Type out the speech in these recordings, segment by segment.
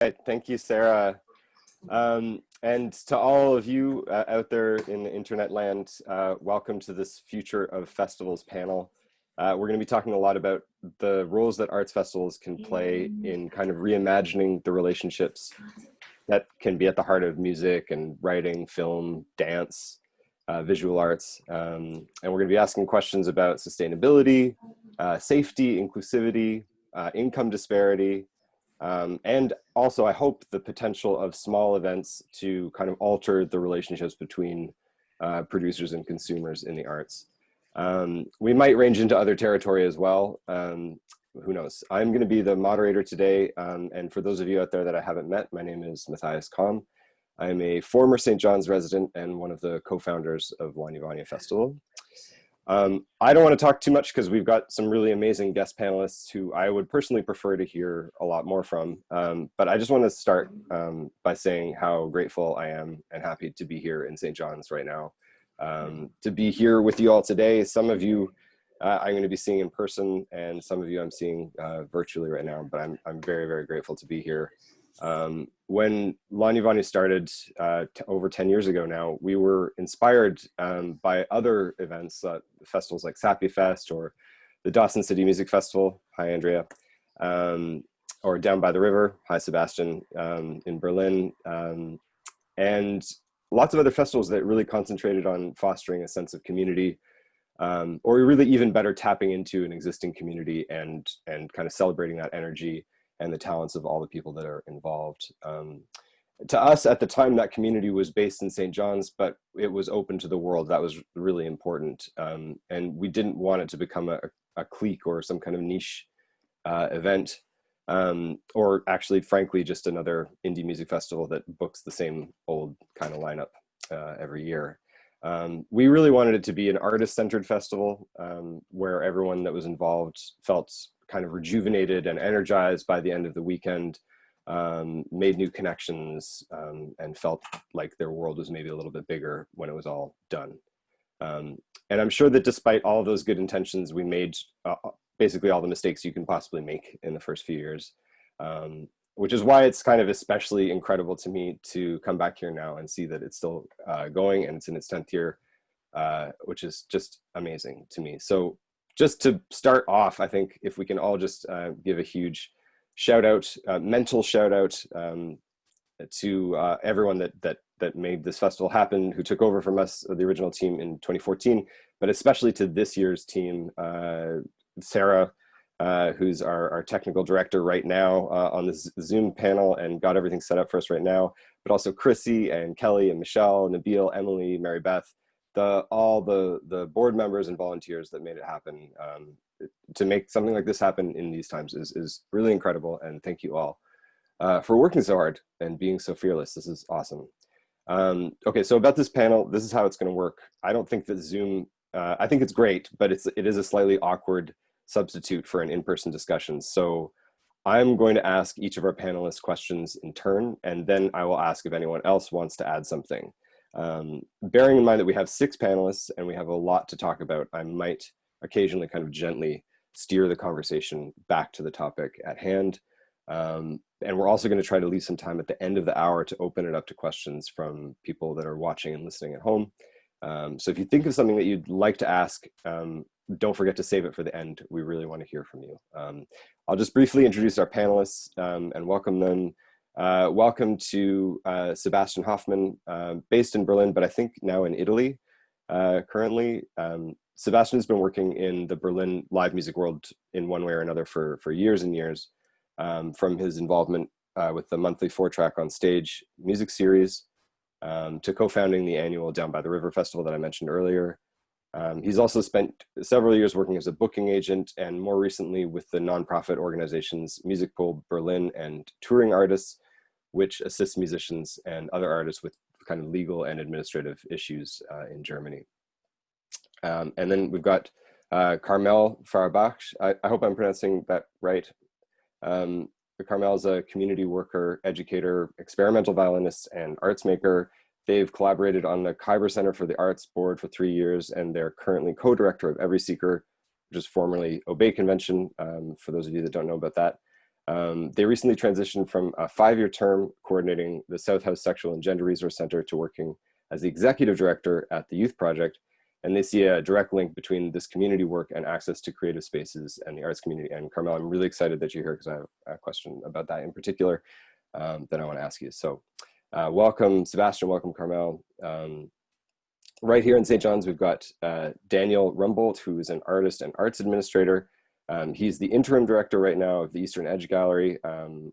Right, thank you, Sarah. And to all of you out there in the internet land, welcome to this Future of Festivals panel. We're going to be talking a lot about the roles that arts festivals can play in kind of reimagining the relationships that can be at the heart of music and writing, film, dance, visual arts. And we're going to be asking questions about sustainability, safety, inclusivity, income disparity, and also, I hope, the potential of small events to kind of alter the relationships between producers and consumers in the arts. We might range into other territory as well. Who knows? I'm going to be the moderator today. And for those of you out there that I haven't met, my name is Mathias Kom. I'm a former St. John's resident and one of the co-founders of Lawnya Vawnya Festival. I don't want to talk too much because we've got some really amazing guest panelists who I would personally prefer to hear a lot more from. But I just want to start by saying how grateful I am and happy to be here in St. John's right now. To be here with you all today. Some of you I'm going to be seeing in person, and some of you I'm seeing virtually right now, but I'm very, very grateful to be here. When Lawnya Vawnya started over 10 years ago now, we were inspired by other events, festivals like Sappy Fest or the Dawson City Music Festival, hi Andrea, or Down by the River, hi Sebastian, in Berlin, and lots of other festivals that really concentrated on fostering a sense of community, or really even better tapping into an existing community and kind of celebrating that energy and the talents of all the people that are involved. To us at the time, that community was based in St. John's, but it was open to the world. That was really important. And we didn't want it to become a clique or some kind of niche event, or actually, frankly, just another indie music festival that books the same old kind of lineup every year. We really wanted it to be an artist-centered festival where everyone that was involved felt kind of rejuvenated and energized by the end of the weekend, made new connections, and felt like their world was maybe a little bit bigger when it was all done. And I'm sure that despite all of those good intentions, we made basically all the mistakes you can possibly make in the first few years, which is why it's kind of especially incredible to me to come back here now and see that it's still going and it's in its 10th year, which is just amazing to me. So just to start off, I think if we can all just give a huge shout out, mental shout out to everyone that made this festival happen, who took over from us, the original team in 2014, but especially to this year's team, Sarah, who's our technical director right now on this Zoom panel and got everything set up for us right now, but also Chrissy and Kelly and Michelle, Nabil, Emily, Mary Beth, all the board members and volunteers that made it happen. To make something like this happen in these times is really incredible, and thank you all for working so hard and being so fearless. This is awesome. Okay, so about this panel, this is how it's going to work. I don't think that Zoom, I think it's great, but it is a slightly awkward substitute for an in-person discussion. So I'm going to ask each of our panelists questions in turn, and then I will ask if anyone else wants to add something. Bearing in mind that we have 6 panelists and we have a lot to talk about, I might occasionally kind of gently steer the conversation back to the topic at hand. And we're also going to try to leave some time at the end of the hour to open it up to questions from people that are watching and listening at home. So if you think of something that you'd like to ask, don't forget to save it for the end. We really want to hear from you. I'll just briefly introduce our panelists and welcome them. Welcome to Sebastian Hoffman, based in Berlin, but I think now in Italy currently. Sebastian has been working in the Berlin live music world in one way or another for years and years, from his involvement with the monthly 4-track on stage music series to co-founding the annual Down by the River Festival that I mentioned earlier. He's also spent several years working as a booking agent, and more recently with the nonprofit organizations Music Pool Berlin and Touring Artists, which assists musicians and other artists with kind of legal and administrative issues in Germany. And then we've got Carmel Farahbakhsh. I hope I'm pronouncing that right. Carmel is a community worker, educator, experimental violinist, and arts maker. They've collaborated on the Khyber Center for the Arts Board for 3 years, and they're currently co-director of Every Seeker, which is formerly Obey Convention, for those of you that don't know about that. They recently transitioned from a 5-year term coordinating the South House Sexual and Gender Resource Center to working as the executive director at the Youth Project. And they see a direct link between this community work and access to creative spaces and the arts community. And Carmel, I'm really excited that you're here because I have a question about that in particular that I want to ask you. So welcome, Sebastian, welcome, Carmel. Right here in St. John's, we've got Daniel Rumbolt, who is an artist and arts administrator. He's the interim director right now of the Eastern Edge Gallery,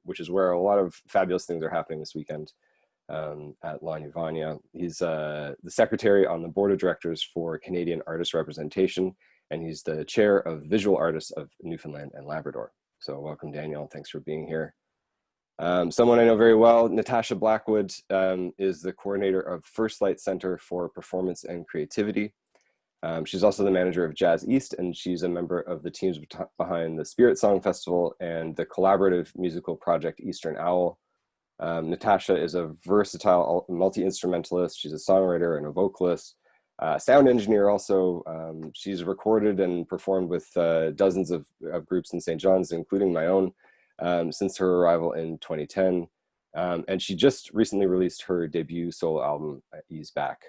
which is where a lot of fabulous things are happening this weekend at Lawnya Vawnya. He's the secretary on the board of directors for Canadian Artist Representation, and he's the chair of Visual Artists of Newfoundland and Labrador. So welcome, Daniel. Thanks for being here. Someone I know very well, Natasha Blackwood, is the coordinator of First Light Center for Performance and Creativity. She's also the manager of Jazz East, and she's a member of the teams behind the Spirit Song Festival and the collaborative musical project Eastern Owl. Natasha is a versatile multi-instrumentalist. She's a songwriter and a vocalist, sound engineer also. She's recorded and performed with dozens of groups in St. John's, including my own, since her arrival in 2010. And she just recently released her debut solo album, Ease Back.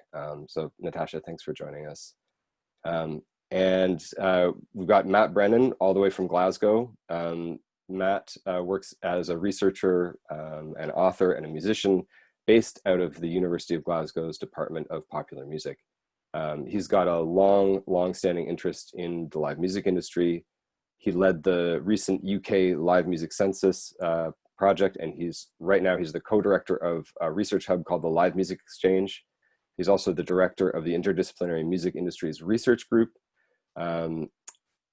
So Natasha, thanks for joining us. And we've got Matt Brennan all the way from Glasgow. Matt works as a researcher, an author, and a musician based out of the University of Glasgow's Department of Popular Music. He's got a long-standing interest in the live music industry. He led the recent UK live music census project, and right now he's the co-director of a research hub called the Live Music Exchange. He's also the director of the Interdisciplinary Music Industries Research Group.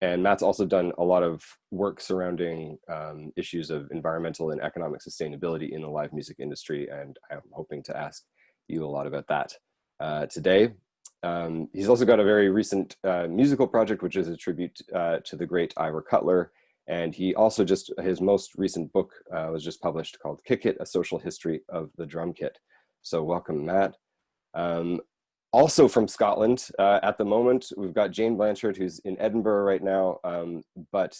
And Matt's also done a lot of work surrounding issues of environmental and economic sustainability in the live music industry, and I'm hoping to ask you a lot about that today. He's also got a very recent musical project, which is a tribute to the great Ira Cutler. And he also his most recent book was just published called Kick It, A Social History of the Drum Kit. So welcome, Matt. Also from Scotland, at the moment, we've got Jane Blanchard, who's in Edinburgh right now, but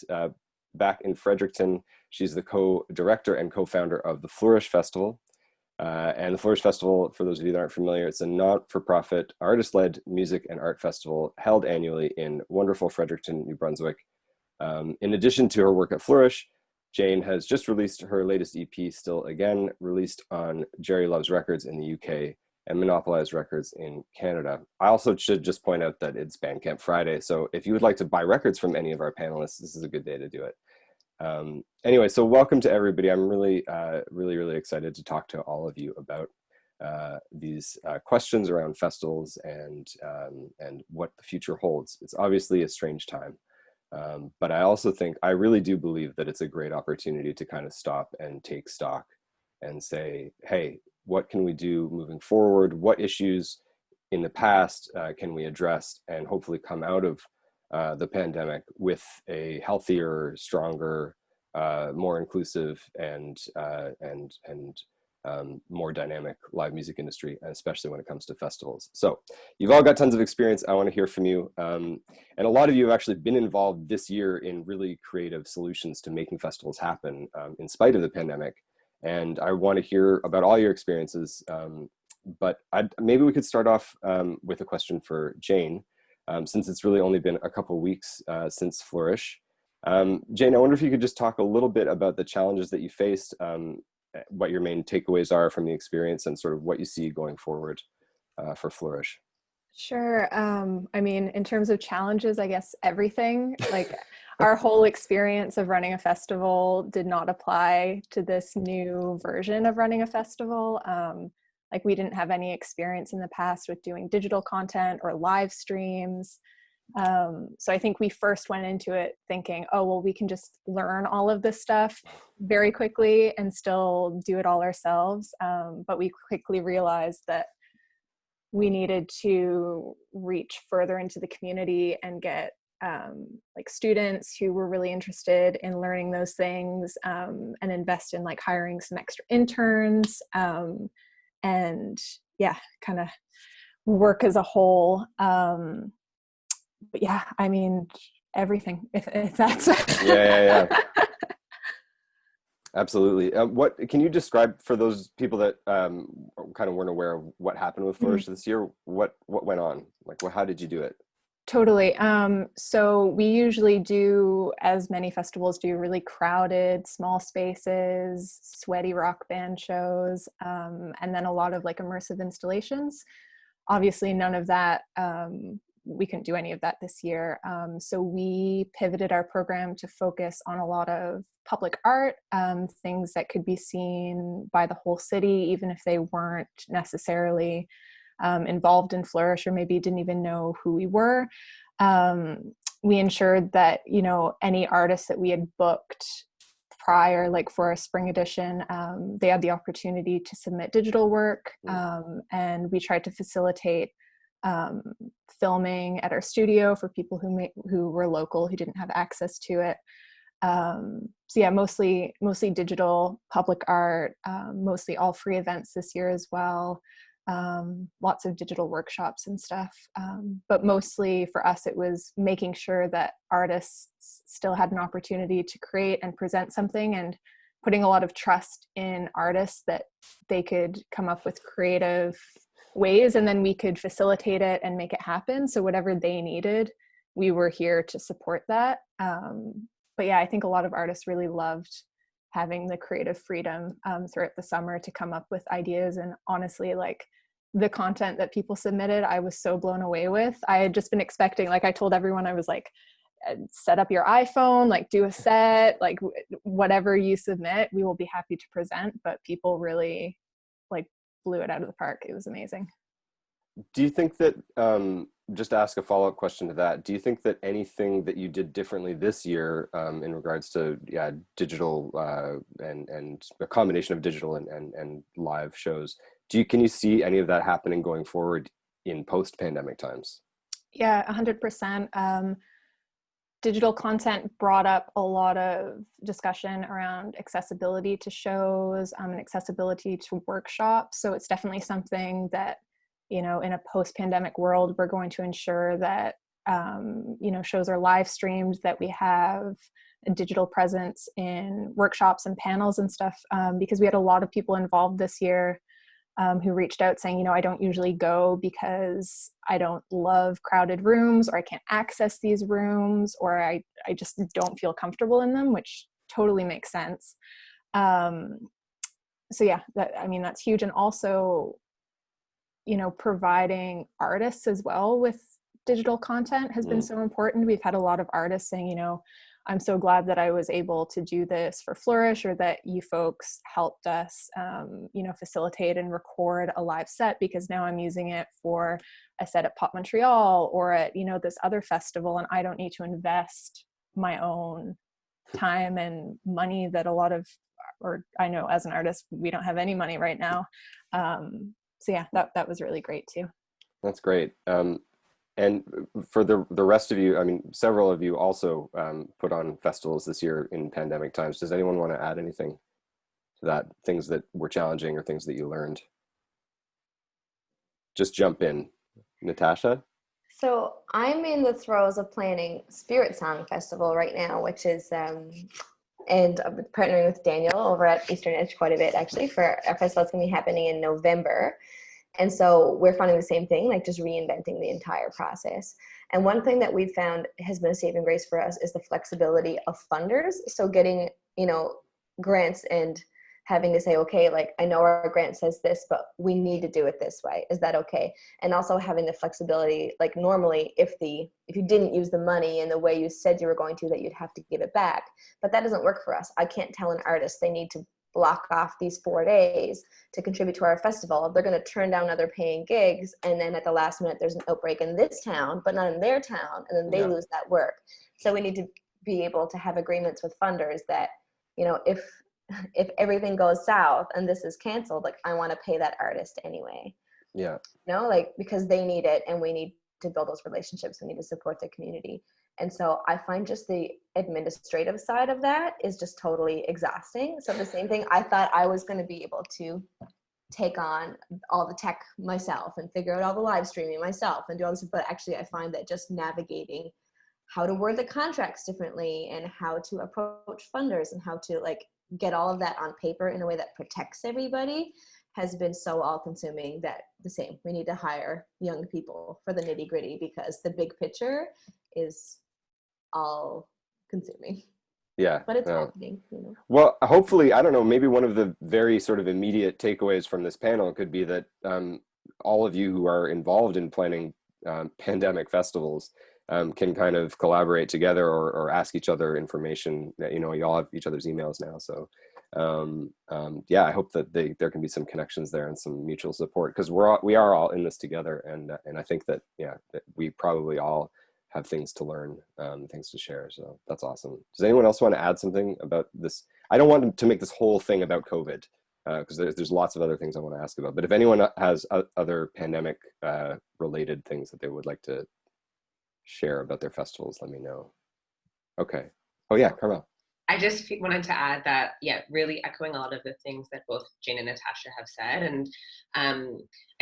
back in Fredericton, she's the co-director and co-founder of the Flourish Festival. And the Flourish Festival, for those of you that aren't familiar, it's a not-for-profit, artist-led music and art festival held annually in wonderful Fredericton, New Brunswick. In addition to her work at Flourish, Jane has just released her latest EP, Still Again, released on Jerry Loves Records in the UK and Monopolized Records in Canada. I also should just point out that it's Bandcamp Friday, so if you would like to buy records from any of our panelists, this is a good day to do it. Anyway, so welcome to everybody. I'm really excited to talk to all of you about these questions around festivals and what the future holds. It's obviously a strange time, but I really do believe that it's a great opportunity to kind of stop and take stock and say, hey, what can we do moving forward? What issues in the past can we address and hopefully come out of the pandemic with a healthier, stronger, more inclusive and more dynamic live music industry, especially when it comes to festivals. So you've all got tons of experience. I want to hear from you. And a lot of you have actually been involved this year in really creative solutions to making festivals happen in spite of the pandemic. And I want to hear about all your experiences. But maybe we could start off with a question for Jane, since it's really only been a couple of weeks since Flourish. Jane, I wonder if you could just talk a little bit about the challenges that you faced, what your main takeaways are from the experience, and sort of what you see going forward for Flourish. Sure. I mean, in terms of challenges, I guess everything, like our whole experience of running a festival did not apply to this new version of running a festival. Like we didn't have any experience in the past with doing digital content or live streams. So I think we first went into it thinking, oh, well, we can just learn all of this stuff very quickly and still do it all ourselves. But we quickly realized that we needed to reach further into the community and get like students who were really interested in learning those things, and invest in like hiring some extra interns, and yeah, kind of work as a whole. But yeah, I mean, everything, if that's yeah. Absolutely. What can you describe for those people that kind of weren't aware of what happened with Flourish this year? What went on? Like, how did you do it? Totally. So we usually do, as many festivals do, really crowded, small spaces, sweaty rock band shows, and then a lot of like immersive installations. Obviously, none of that, we couldn't do any of that this year. So we pivoted our program to focus on a lot of public art, things that could be seen by the whole city, even if they weren't necessarily involved in Flourish or maybe didn't even know who we were. We ensured that, you know, any artists that we had booked prior, like for a spring edition, they had the opportunity to submit digital work, and we tried to facilitate filming at our studio for people who were local, who didn't have access to it. So yeah, mostly digital, public art, mostly all free events this year as well. Lots of digital workshops and stuff. But mostly for us, it was making sure that artists still had an opportunity to create and present something, and putting a lot of trust in artists that they could come up with creative ways, and then we could facilitate it and make it happen. So whatever they needed, we were here to support that. But yeah, I think a lot of artists really loved having the creative freedom throughout the summer to come up with ideas. And honestly, like the content that people submitted, I was so blown away with. I had just been expecting, like I told everyone, I was like, set up your iPhone, like do a set, like whatever you submit, we will be happy to present. But people really like blew it out of the park. It was amazing. Do you think that, just to ask a follow-up question to that, do you think that anything that you did differently this year in regards to digital and a combination of digital and live shows, can you see any of that happening going forward in post-pandemic times? Yeah, 100%. Digital content brought up a lot of discussion around accessibility to shows and accessibility to workshops. So it's definitely something that, you know, in a post-pandemic world, we're going to ensure that, you know, shows are live streamed, that we have a digital presence in workshops and panels and stuff, because we had a lot of people involved this year who reached out saying, you know, I don't usually go because I don't love crowded rooms, or I can't access these rooms, or I just don't feel comfortable in them, which totally makes sense. So yeah, that's huge. And also, you know, providing artists as well with digital content has been so important. We've had a lot of artists saying, you know, I'm so glad that I was able to do this for Flourish, or that you folks helped us, you know, facilitate and record a live set, because now I'm using it for a set at Pop Montreal or at, you know, this other festival, and I don't need to invest my own time and money that a lot of, or I know as an artist, we don't have any money right now. So yeah, that was really great too. That's great. And for the rest of you, I mean, several of you also put on festivals this year in pandemic times. Does anyone want to add anything to that? Things that were challenging or things that you learned? Just jump in. Natasha? So I'm in the throes of planning Spirit Song Festival right now, which is, and I'm partnering with Daniel over at Eastern Edge quite a bit actually for our festival. It's going to be happening in November. And so we're finding the same thing, like just reinventing the entire process. And one thing that we've found has been a saving grace for us is the flexibility of funders. So getting, you know, grants and having to say, okay, like I know our grant says this, but we need to do it this way. Is that okay? And also having the flexibility, like normally if you didn't use the money in the way you said you were going to, that you'd have to give it back. But that doesn't work for us. I can't tell an artist they need to block off these 4 days to contribute to our festival. They're going to turn down other paying gigs, and then at the last minute there's an outbreak in this town but not in their town, and then they lose that work. So we need to be able to have agreements with funders that, you know, if everything goes south and this is canceled, like I want to pay that artist anyway. You know, like because they need it and we need to build those relationships. We need to support the community. And so I find just the administrative side of that is just totally exhausting. So the same thing, I thought I was going to be able to take on all the tech myself and figure out all the live streaming myself and do all this, but actually I find that just navigating how to word the contracts differently and how to approach funders and how to like get all of that on paper in a way that protects everybody has been so all-consuming that we need to hire young people for the nitty-gritty, because the big picture is all consuming. Yeah, but it's happening, you know. Well, hopefully, I don't know, maybe one of the very sort of immediate takeaways from this panel could be that all of you who are involved in planning pandemic festivals can kind of collaborate together, or ask each other information. You know, you all have each other's emails now, so yeah, I hope that there can be some connections there and some mutual support, because we are all in this together, and I think that, yeah, that we probably all have things to learn, things to share. So that's awesome. Does anyone else want to add something about this? I don't want to make this whole thing about COVID, because there's lots of other things I want to ask about. But if anyone has other pandemic related things that they would like to share about their festivals, let me know. Okay. Oh yeah, Carmel. I just wanted to add that, yeah, really echoing a lot of the things that both Jane and Natasha have said. And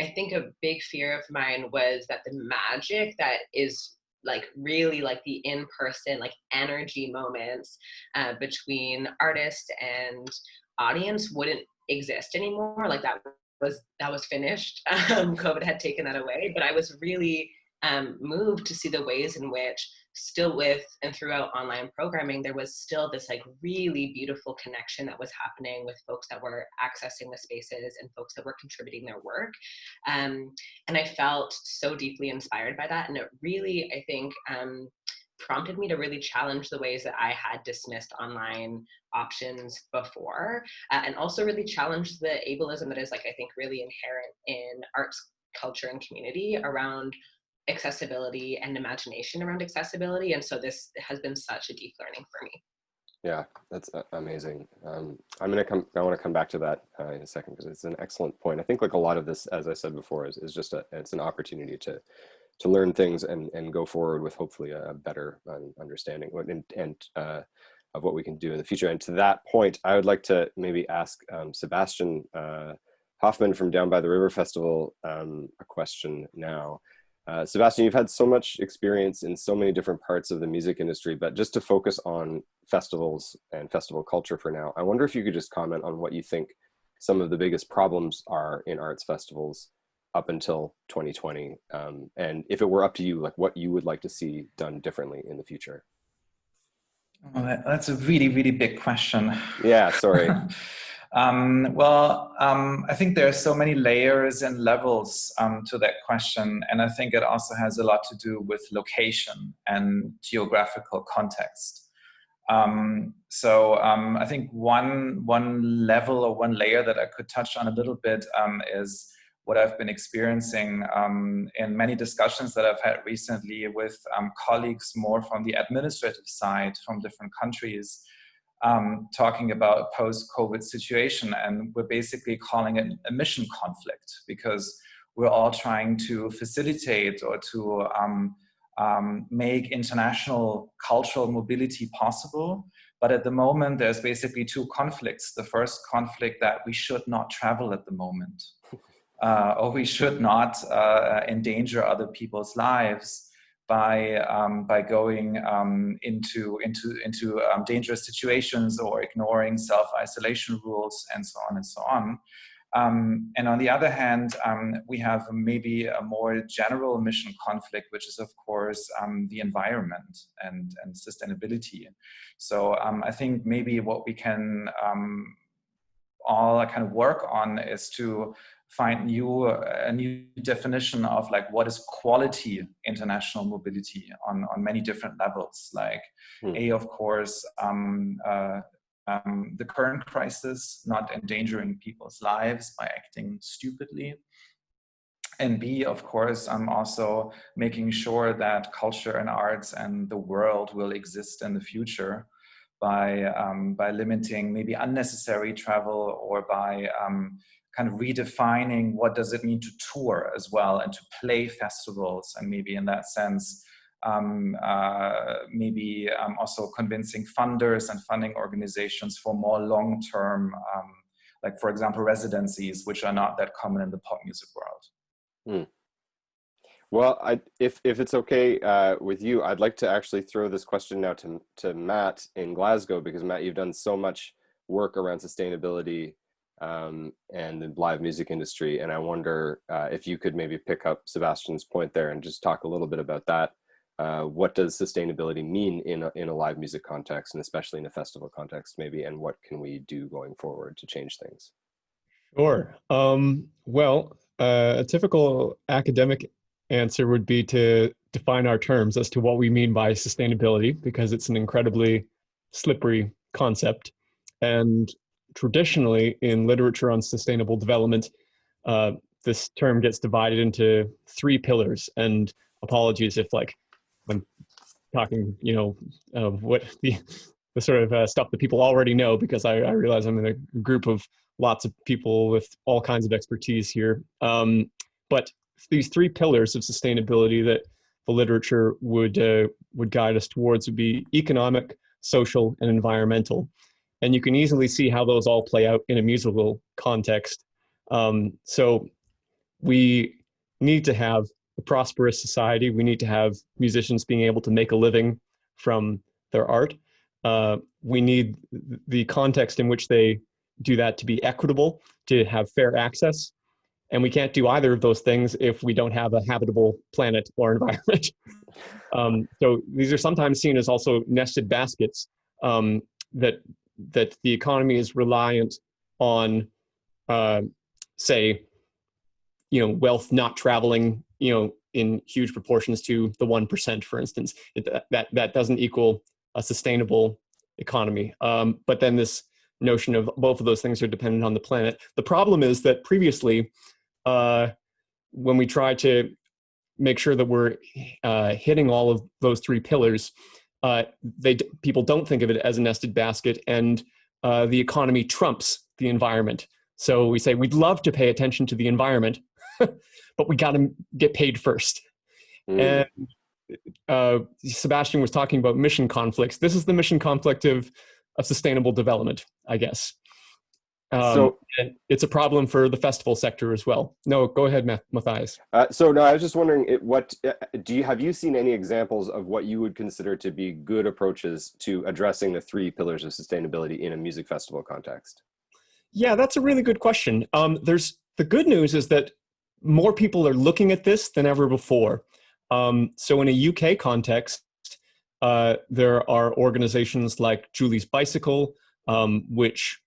I think a big fear of mine was that the magic that is like really like the in-person like energy moments between artist and audience wouldn't exist anymore. Like that was finished. COVID had taken that away, but I was really moved to see the ways in which still with and throughout online programming, there was still this like really beautiful connection that was happening with folks that were accessing the spaces and folks that were contributing their work. And I felt so deeply inspired by that. And it really, I think, prompted me to really challenge the ways that I had dismissed online options before, and also really challenge the ableism that is like, I think, really inherent in arts, culture, and community around accessibility and imagination around accessibility. And so this has been such a deep learning for me. Yeah, that's amazing. I want to come back to that in a second, because it's an excellent point. I think like a lot of this, as I said before, is just it's an opportunity to learn things and go forward with hopefully a better understanding of what we can do in the future. And to that point, I would like to maybe ask Sebastian Hoffman from Down by the River Festival a question now. Sebastian, you've had so much experience in so many different parts of the music industry, but just to focus on festivals and festival culture for now, I wonder if you could just comment on what you think some of the biggest problems are in arts festivals up until 2020. And if it were up to you, like what you would like to see done differently in the future. Well, that's a really, really big question. Yeah, sorry. I think there are so many layers and levels to that question. And I think it also has a lot to do with location and geographical context. I think one level or one layer that I could touch on a little bit is what I've been experiencing in many discussions that I've had recently with colleagues more from the administrative side from different countries, talking about post-COVID situation. And we're basically calling it a mission conflict, because we're all trying to facilitate or to make international cultural mobility possible. But at the moment, there's basically two conflicts. The first conflict that we should not travel at the moment, or we should not endanger other people's lives by going into dangerous situations or ignoring self-isolation rules and so on and so on. And on the other hand, we have maybe a more general mission conflict, which is of course the environment and sustainability. So I think maybe what we can all kind of work on is to find a new definition of like what is quality international mobility on many different levels. Like A, of course, the current crisis, not endangering people's lives by acting stupidly. And B, of course, also making sure that culture and arts and the world will exist in the future by limiting maybe unnecessary travel, or by kind of redefining what does it mean to tour as well and to play festivals, and maybe in that sense also convincing funders and funding organizations for more long-term, like for example residencies, which are not that common in the pop music world. Well, if it's okay with you, I'd like to actually throw this question now to Matt in Glasgow, because Matt, you've done so much work around sustainability and the live music industry. And I wonder if you could maybe pick up Sebastian's point there and just talk a little bit about that. What does sustainability mean in a live music context, and especially in a festival context maybe, and what can we do going forward to change things? Sure. Well, a typical academic answer would be to define our terms as to what we mean by sustainability, because it's an incredibly slippery concept. And traditionally in literature on sustainable development, this term gets divided into three pillars. And apologies if like I'm talking, what the sort of stuff that people already know, because I realize I'm in a group of lots of people with all kinds of expertise here. But these three pillars of sustainability that the literature would guide us towards would be economic, social, and environmental. And you can easily see how those all play out in a musical context. So we need to have a prosperous society. We need to have musicians being able to make a living from their art. We need the context in which they do that to be equitable, to have fair access. And we can't do either of those things if we don't have a habitable planet or environment. So these are sometimes seen as also nested baskets, that the economy is reliant on, say, wealth not traveling, in huge proportions to the 1%, for instance. That doesn't equal a sustainable economy. But then this notion of both of those things are dependent on the planet. The problem is that previously, when we try to make sure that we're hitting all of those three pillars, people don't think of it as a nested basket, and the economy trumps the environment. So we say we'd love to pay attention to the environment, but we got to get paid first. And Sebastian was talking about mission conflicts. This is the mission conflict of sustainable development, I guess. So it's a problem for the festival sector as well. No, go ahead, Mathias. So no, I was just wondering, have you seen any examples of what you would consider to be good approaches to addressing the three pillars of sustainability in a music festival context? Yeah, that's a really good question. The good news is that more people are looking at this than ever before. So in a UK context, there are organizations like Julie's Bicycle, which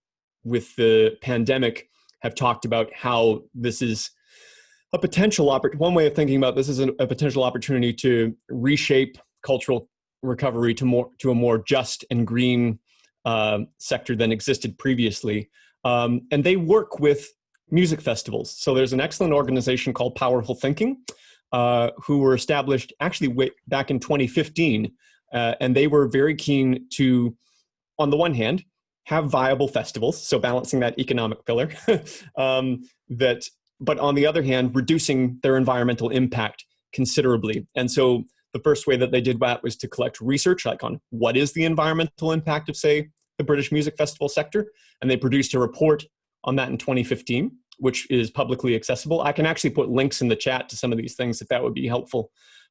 with the pandemic have talked about how this is a potential one way of thinking about this is a potential opportunity to reshape cultural recovery to a more just and green sector than existed previously. And they work with music festivals. So there's an excellent organization called Powerful Thinking, who were established actually way back in 2015. And they were very keen to, on the one hand, have viable festivals, so balancing that economic pillar, but on the other hand, reducing their environmental impact considerably. And so the first way that they did that was to collect research, like on what is the environmental impact of, say, the British music festival sector. And they produced a report on that in 2015, which is publicly accessible. I can actually put links in the chat to some of these things if that would be helpful.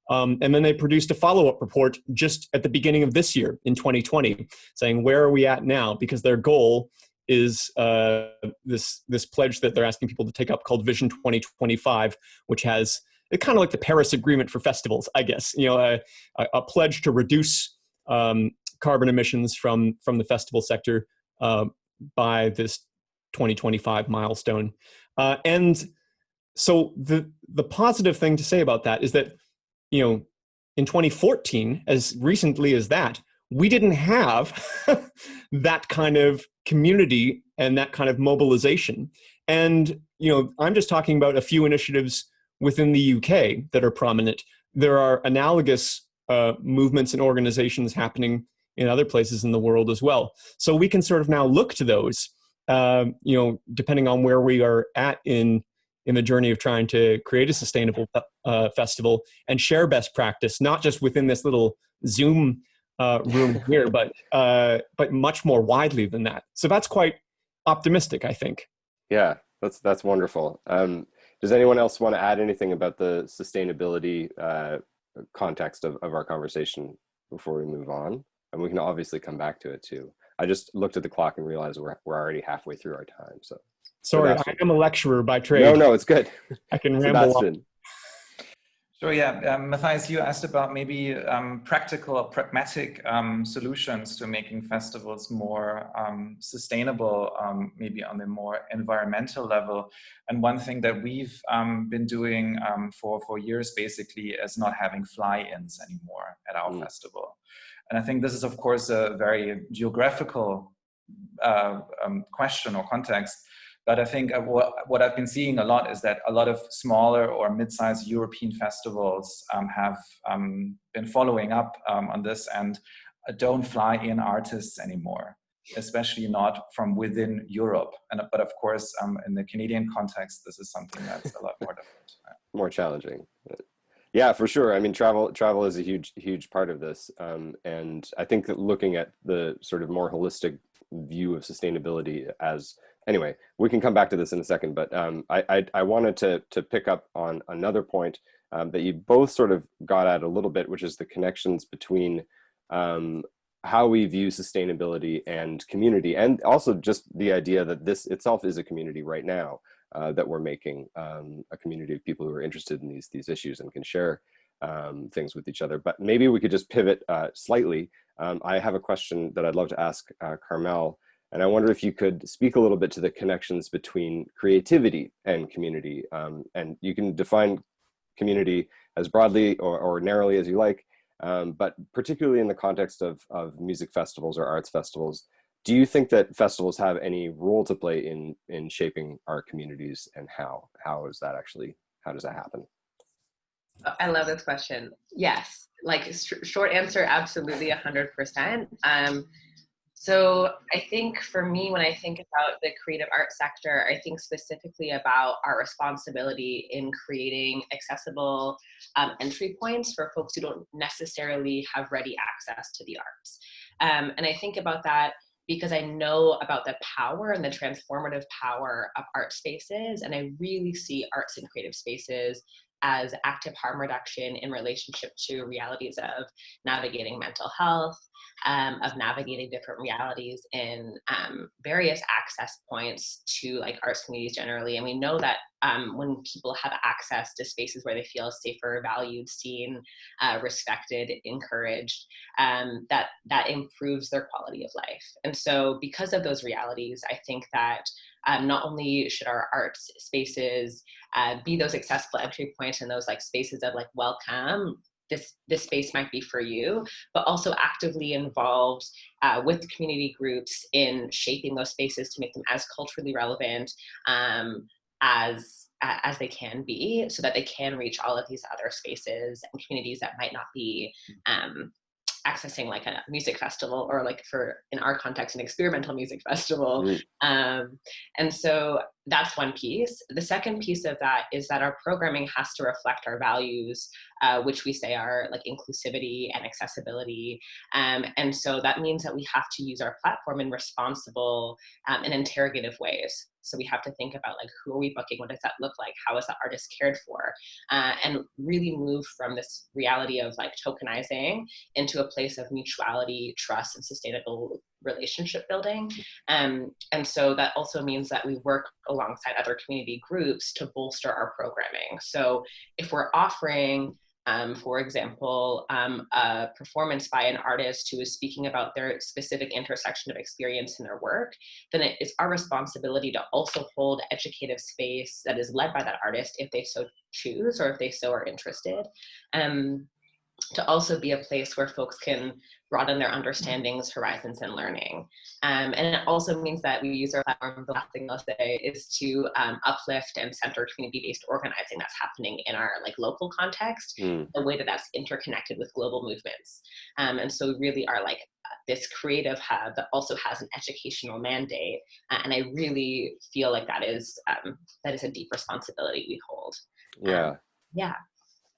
And then they produced a follow-up report just at the beginning of this year in 2020, saying, where are we at now? Because their goal is this pledge that they're asking people to take up called Vision 2025, which has it's kind of like the Paris Agreement for festivals, I guess, a pledge to reduce carbon emissions from the festival sector by this 2025 milestone. And so the positive thing to say about that is that, in 2014, as recently as that, we didn't have that kind of community and that kind of mobilization. And, I'm just talking about a few initiatives within the UK that are prominent. There are analogous movements and organizations happening in other places in the world as well. So we can sort of now look to those, depending on where we are at in the journey of trying to create a sustainable festival and share best practice, not just within this little Zoom room here, but much more widely than that. So that's quite optimistic, I think. Yeah, that's wonderful. Does anyone else want to add anything about the sustainability context of our conversation before we move on? And we can obviously come back to it too. I just looked at the clock and realized we're already halfway through our time. So Sorry, Sebastian. I am a lecturer by trade. No, it's good. I can ramble on. Sebastian. Sure, yeah. Matthias, you asked about maybe practical or pragmatic solutions to making festivals more sustainable, maybe on a more environmental level. And one thing that we've been doing for years basically is not having fly-ins anymore at our festival. And I think this is, of course, a very geographical question or context. But I think what I've been seeing a lot is that a lot of smaller or mid-sized European festivals have been following up on this and don't fly in artists anymore, especially not from within Europe. But of course, in the Canadian context, this is something that's a lot more different. More challenging. Yeah, for sure. I mean, travel is a huge part of this. And I think that looking at the sort of more holistic view of sustainability as, anyway, we can come back to this in a second, but I wanted to pick up on another point that you both sort of got at a little bit, which is the connections between how we view sustainability and community, and also just the idea that this itself is a community right now, that we're making a community of people who are interested in these issues and can share things with each other. But maybe we could just pivot slightly. I have a question that I'd love to ask Carmel. And I wonder if you could speak a little bit to the connections between creativity and community. And you can define community as broadly or narrowly as you like, but particularly in the context of music festivals or arts festivals, do you think that festivals have any role to play in shaping our communities, and how does that happen? I love this question. Yes, like short answer, absolutely 100%. So I think for me, when I think about the creative arts sector, I think specifically about our responsibility in creating accessible entry points for folks who don't necessarily have ready access to the arts. And I think about that because I know about the power and the transformative power of art spaces. And I really see arts and creative spaces as active harm reduction in relationship to realities of navigating mental health, of navigating different realities in various access points to like arts communities generally. And we know that when people have access to spaces where they feel safer, valued, seen, respected, encouraged, that improves their quality of life. And so because of those realities, I think that not only should our arts spaces be those accessible entry points and those like spaces of like welcome, this space might be for you, but also actively involved with community groups in shaping those spaces to make them as culturally relevant as they can be, so that they can reach all of these other spaces and communities that might not be accessing like a music festival, or like for, in our context, an experimental music festival. And so that's one piece. The second piece of that is that our programming has to reflect our values, which we say are like inclusivity and accessibility. And so that means that we have to use our platform in responsible and interrogative ways. So we have to think about like, who are we booking? What does that look like? How is the artist cared for? And really move from this reality of like tokenizing into a place of mutuality, trust, and sustainable relationship building. And so that also means that we work alongside other community groups to bolster our programming. So if we're offering, for example, a performance by an artist who is speaking about their specific intersection of experience in their work, then it's our responsibility to also hold educative space that is led by that artist if they so choose, or if they so are interested. To also be a place where folks can broaden their understandings, horizons, and learning. And it also means that we use our platform, the last thing I'll say, is to uplift and center community-based organizing that's happening in our like local context, the way that that's interconnected with global movements. And so we really are like this creative hub that also has an educational mandate. And I really feel like that is a deep responsibility we hold. Yeah.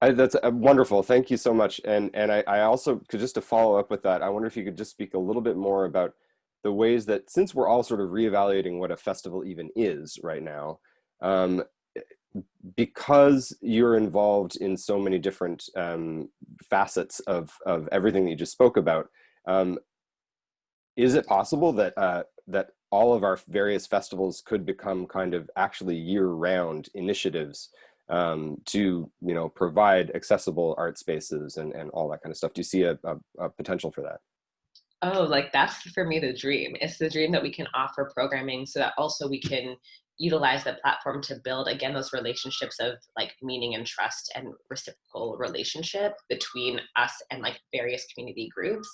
That's wonderful. Thank you so much. And I also could, just to follow up with that, I wonder if you could just speak a little bit more about the ways that, since we're all sort of reevaluating what a festival even is right now, because you're involved in so many different facets of everything that you just spoke about, is it possible that that all of our various festivals could become kind of actually year-round initiatives to, you know, provide accessible art spaces and all that kind of stuff? Do you see a potential for that? Oh, like that's for me the dream. It's the dream that we can offer programming so that also we can utilize the platform to build, again, those relationships of like meaning and trust and reciprocal relationship between us and like various community groups.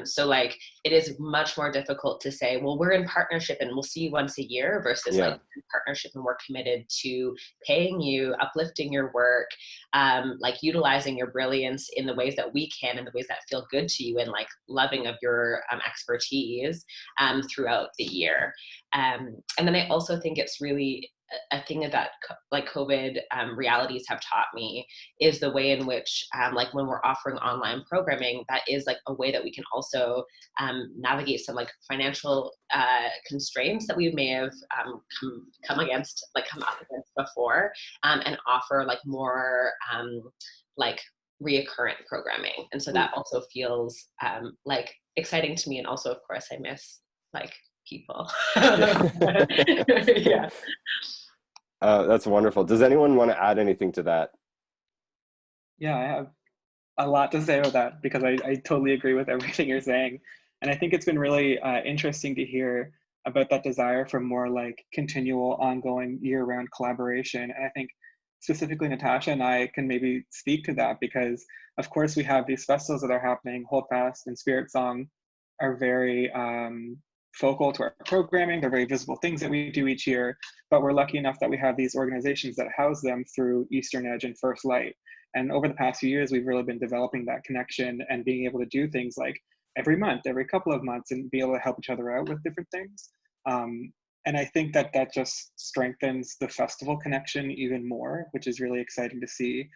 So like it is much more difficult to say, well, we're in partnership and we'll see you once a year versus like in partnership and we're committed to paying you, uplifting your work, like utilizing your brilliance in the ways that we can, in the ways that feel good to you, and like loving of your expertise throughout the year. And then I also think it's really a thing that like COVID realities have taught me is the way in which like when we're offering online programming, that is like a way that we can also navigate some like financial constraints that we may have come up against before, and offer like more like reoccurrent programming. And so that also feels like exciting to me. And also, of course, I miss like people. Yeah. That's wonderful. Does anyone want to add anything to that? Yeah, I have a lot to say about that because I totally agree with everything you're saying. And I think it's been really interesting to hear about that desire for more like continual, ongoing, year-round collaboration. And I think specifically Natasha and I can maybe speak to that because, of course, we have these festivals that are happening. Holdfast and Spirit Song are very focal to our programming. They're very visible things that we do each year, but we're lucky enough that we have these organizations that house them through Eastern Edge and First Light. And over the past few years, we've really been developing that connection and being able to do things like every month, every couple of months, and be able to help each other out with different things. And I think that that just strengthens the festival connection even more, which is really exciting to see.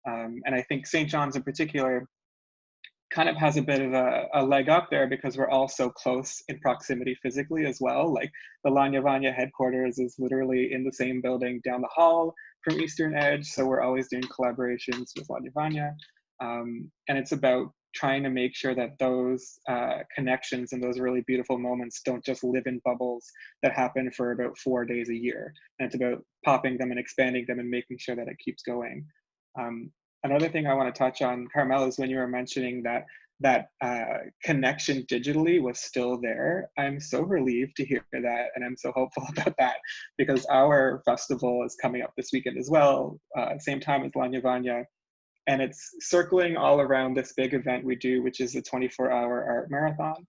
And I think St. John's in particular kind of has a bit of a leg up there because we're all so close in proximity physically as well. Like the Lawnya Vawnya headquarters is literally in the same building down the hall from Eastern Edge. So we're always doing collaborations with Lawnya Vawnya. And it's about trying to make sure that those connections and those really beautiful moments don't just live in bubbles that happen for about 4 days a year. And it's about popping them and expanding them and making sure that it keeps going. Another thing I want to touch on, Carmel, is when you were mentioning that connection digitally was still there. I'm so relieved to hear that, and I'm so hopeful about that because our festival is coming up this weekend as well, same time as Lawnya Vawnya, and it's circling all around this big event we do, which is the 24-hour art marathon.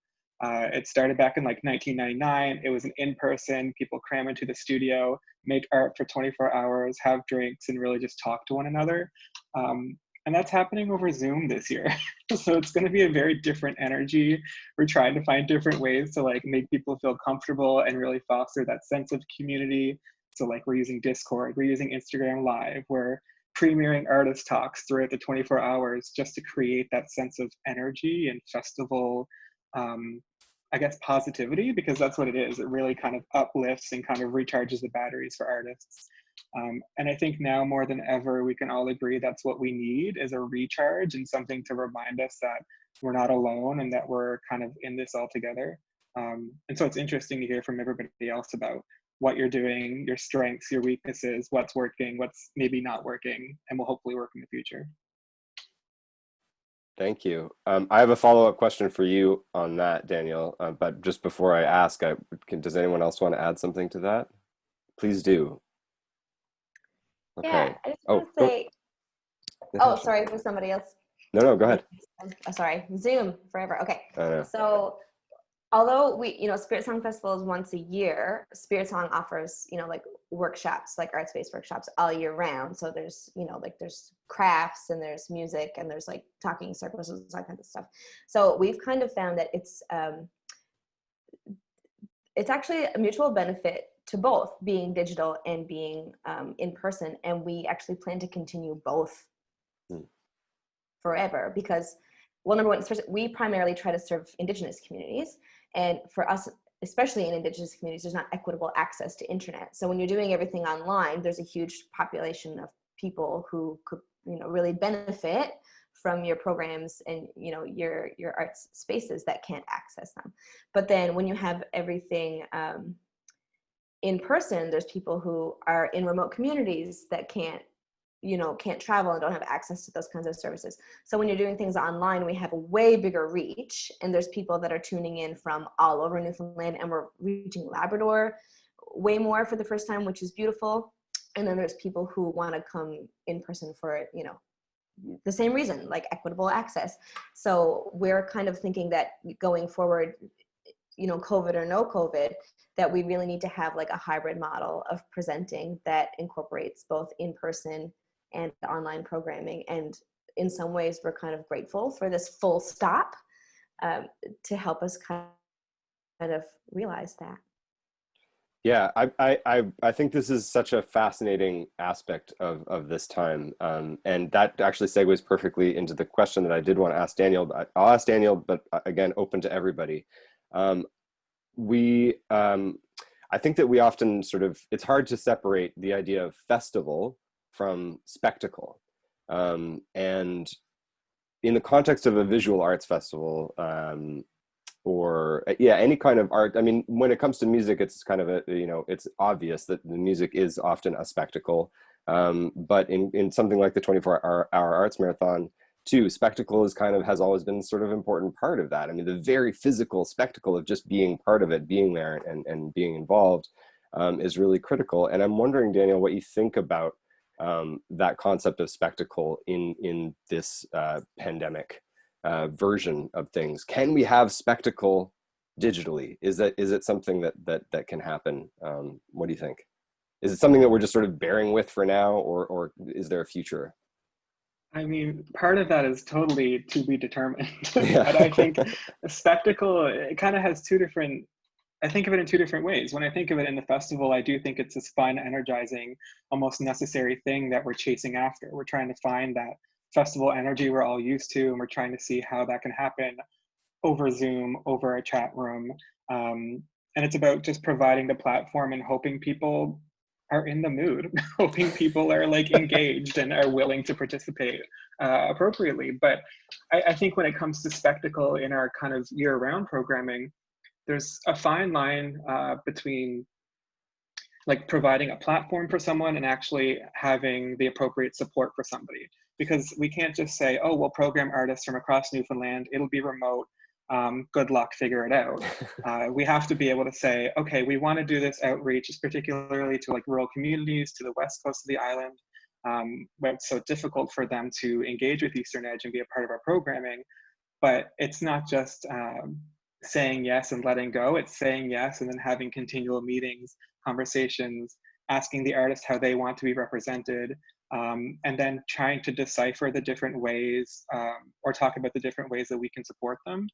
It started back in like 1999. It was an in-person, people cram into the studio, make art for 24 hours, have drinks, and really just talk to one another. And that's happening over Zoom this year. So it's going to be a very different energy. We're trying to find different ways to like make people feel comfortable and really foster that sense of community. So like we're using Discord, we're using Instagram Live, we're premiering artist talks throughout the 24 hours just to create that sense of energy and festival, I guess, positivity, because that's what it is. It really kind of uplifts and kind of recharges the batteries for artists. And I think now more than ever, we can all agree that's what we need, is a recharge and something to remind us that we're not alone and that we're kind of in this all together. And so it's interesting to hear from everybody else about what you're doing, your strengths, your weaknesses, what's working, what's maybe not working, and will hopefully work in the future. Thank you. I have a follow-up question for you on that, Daniel, but just before I ask, does anyone else want to add something to that? Please do. Okay. Yeah, I just want to say, oh, sorry, for somebody else. No, go ahead. Oh, sorry, Zoom forever. Okay, so although we, Spirit Song Festival is once a year, Spirit Song offers, like workshops, like art space workshops all year round. So there's, like there's crafts and there's music and there's like talking circles and that kind of stuff. So we've kind of found that it's actually a mutual benefit to both being digital and being in person. And we actually plan to continue both forever because, well, number one, we primarily try to serve Indigenous communities. And for us, especially in Indigenous communities, there's not equitable access to internet. So when you're doing everything online, there's a huge population of people who could, really benefit from your programs and, you know, your arts spaces that can't access them. But then when you have everything in person, there's people who are in remote communities that can't travel and don't have access to those kinds of services. So when you're doing things online, we have a way bigger reach, and there's people that are tuning in from all over Newfoundland, and we're reaching Labrador way more for the first time, which is beautiful. And then there's people who want to come in person for, you know, the same reason, like equitable access. So we're kind of thinking that going forward, you know, COVID or no COVID, that we really need to have like a hybrid model of presenting that incorporates both in-person and online programming. And in some ways, we're kind of grateful for this full stop to help us kind of realize that. Yeah, I think this is such a fascinating aspect of this time, and that actually segues perfectly into the question that I did want to ask Daniel. I'll ask Daniel, but again, open to everybody. I think that we often it's hard to separate the idea of festival from spectacle, and in the context of a visual arts festival, or any kind of art. I mean, when it comes to music, it's kind of it's obvious that the music is often a spectacle. But in something like the 24-hour arts marathon too, spectacle has always been sort of an important part of that. I mean, the very physical spectacle of just being part of it, being there and being involved is really critical. And I'm wondering, Daniel, what you think about that concept of spectacle in this pandemic version of things. Can we have spectacle digitally? Is it something that can happen? What do you think? Is it something that we're just sort of bearing with for now, or is there a future? I mean, part of that is totally to be determined. Yeah. But I think a spectacle, it kind of has I think of it in two different ways. When I think of it in the festival, I do think it's this fun, energizing, almost necessary thing that we're chasing after. We're trying to find that festival energy we're all used to, and we're trying to see how that can happen over Zoom, over a chat room. And it's about just providing the platform and hoping people are in the mood, hoping people are like engaged and are willing to participate appropriately. But I think when it comes to spectacle in our kind of year-round programming, there's a fine line between like providing a platform for someone and actually having the appropriate support for somebody. Because we can't just say, oh, we'll program artists from across Newfoundland, it'll be remote, good luck, figure it out. We have to be able to say, okay, we want to do this outreach, particularly to like rural communities, to the west coast of the island, where it's so difficult for them to engage with Eastern Edge and be a part of our programming. But it's not just saying yes and letting go, it's saying yes and then having continual meetings, conversations, asking the artist how they want to be represented, and then trying to decipher the different ways or talk about the different ways that we can support them.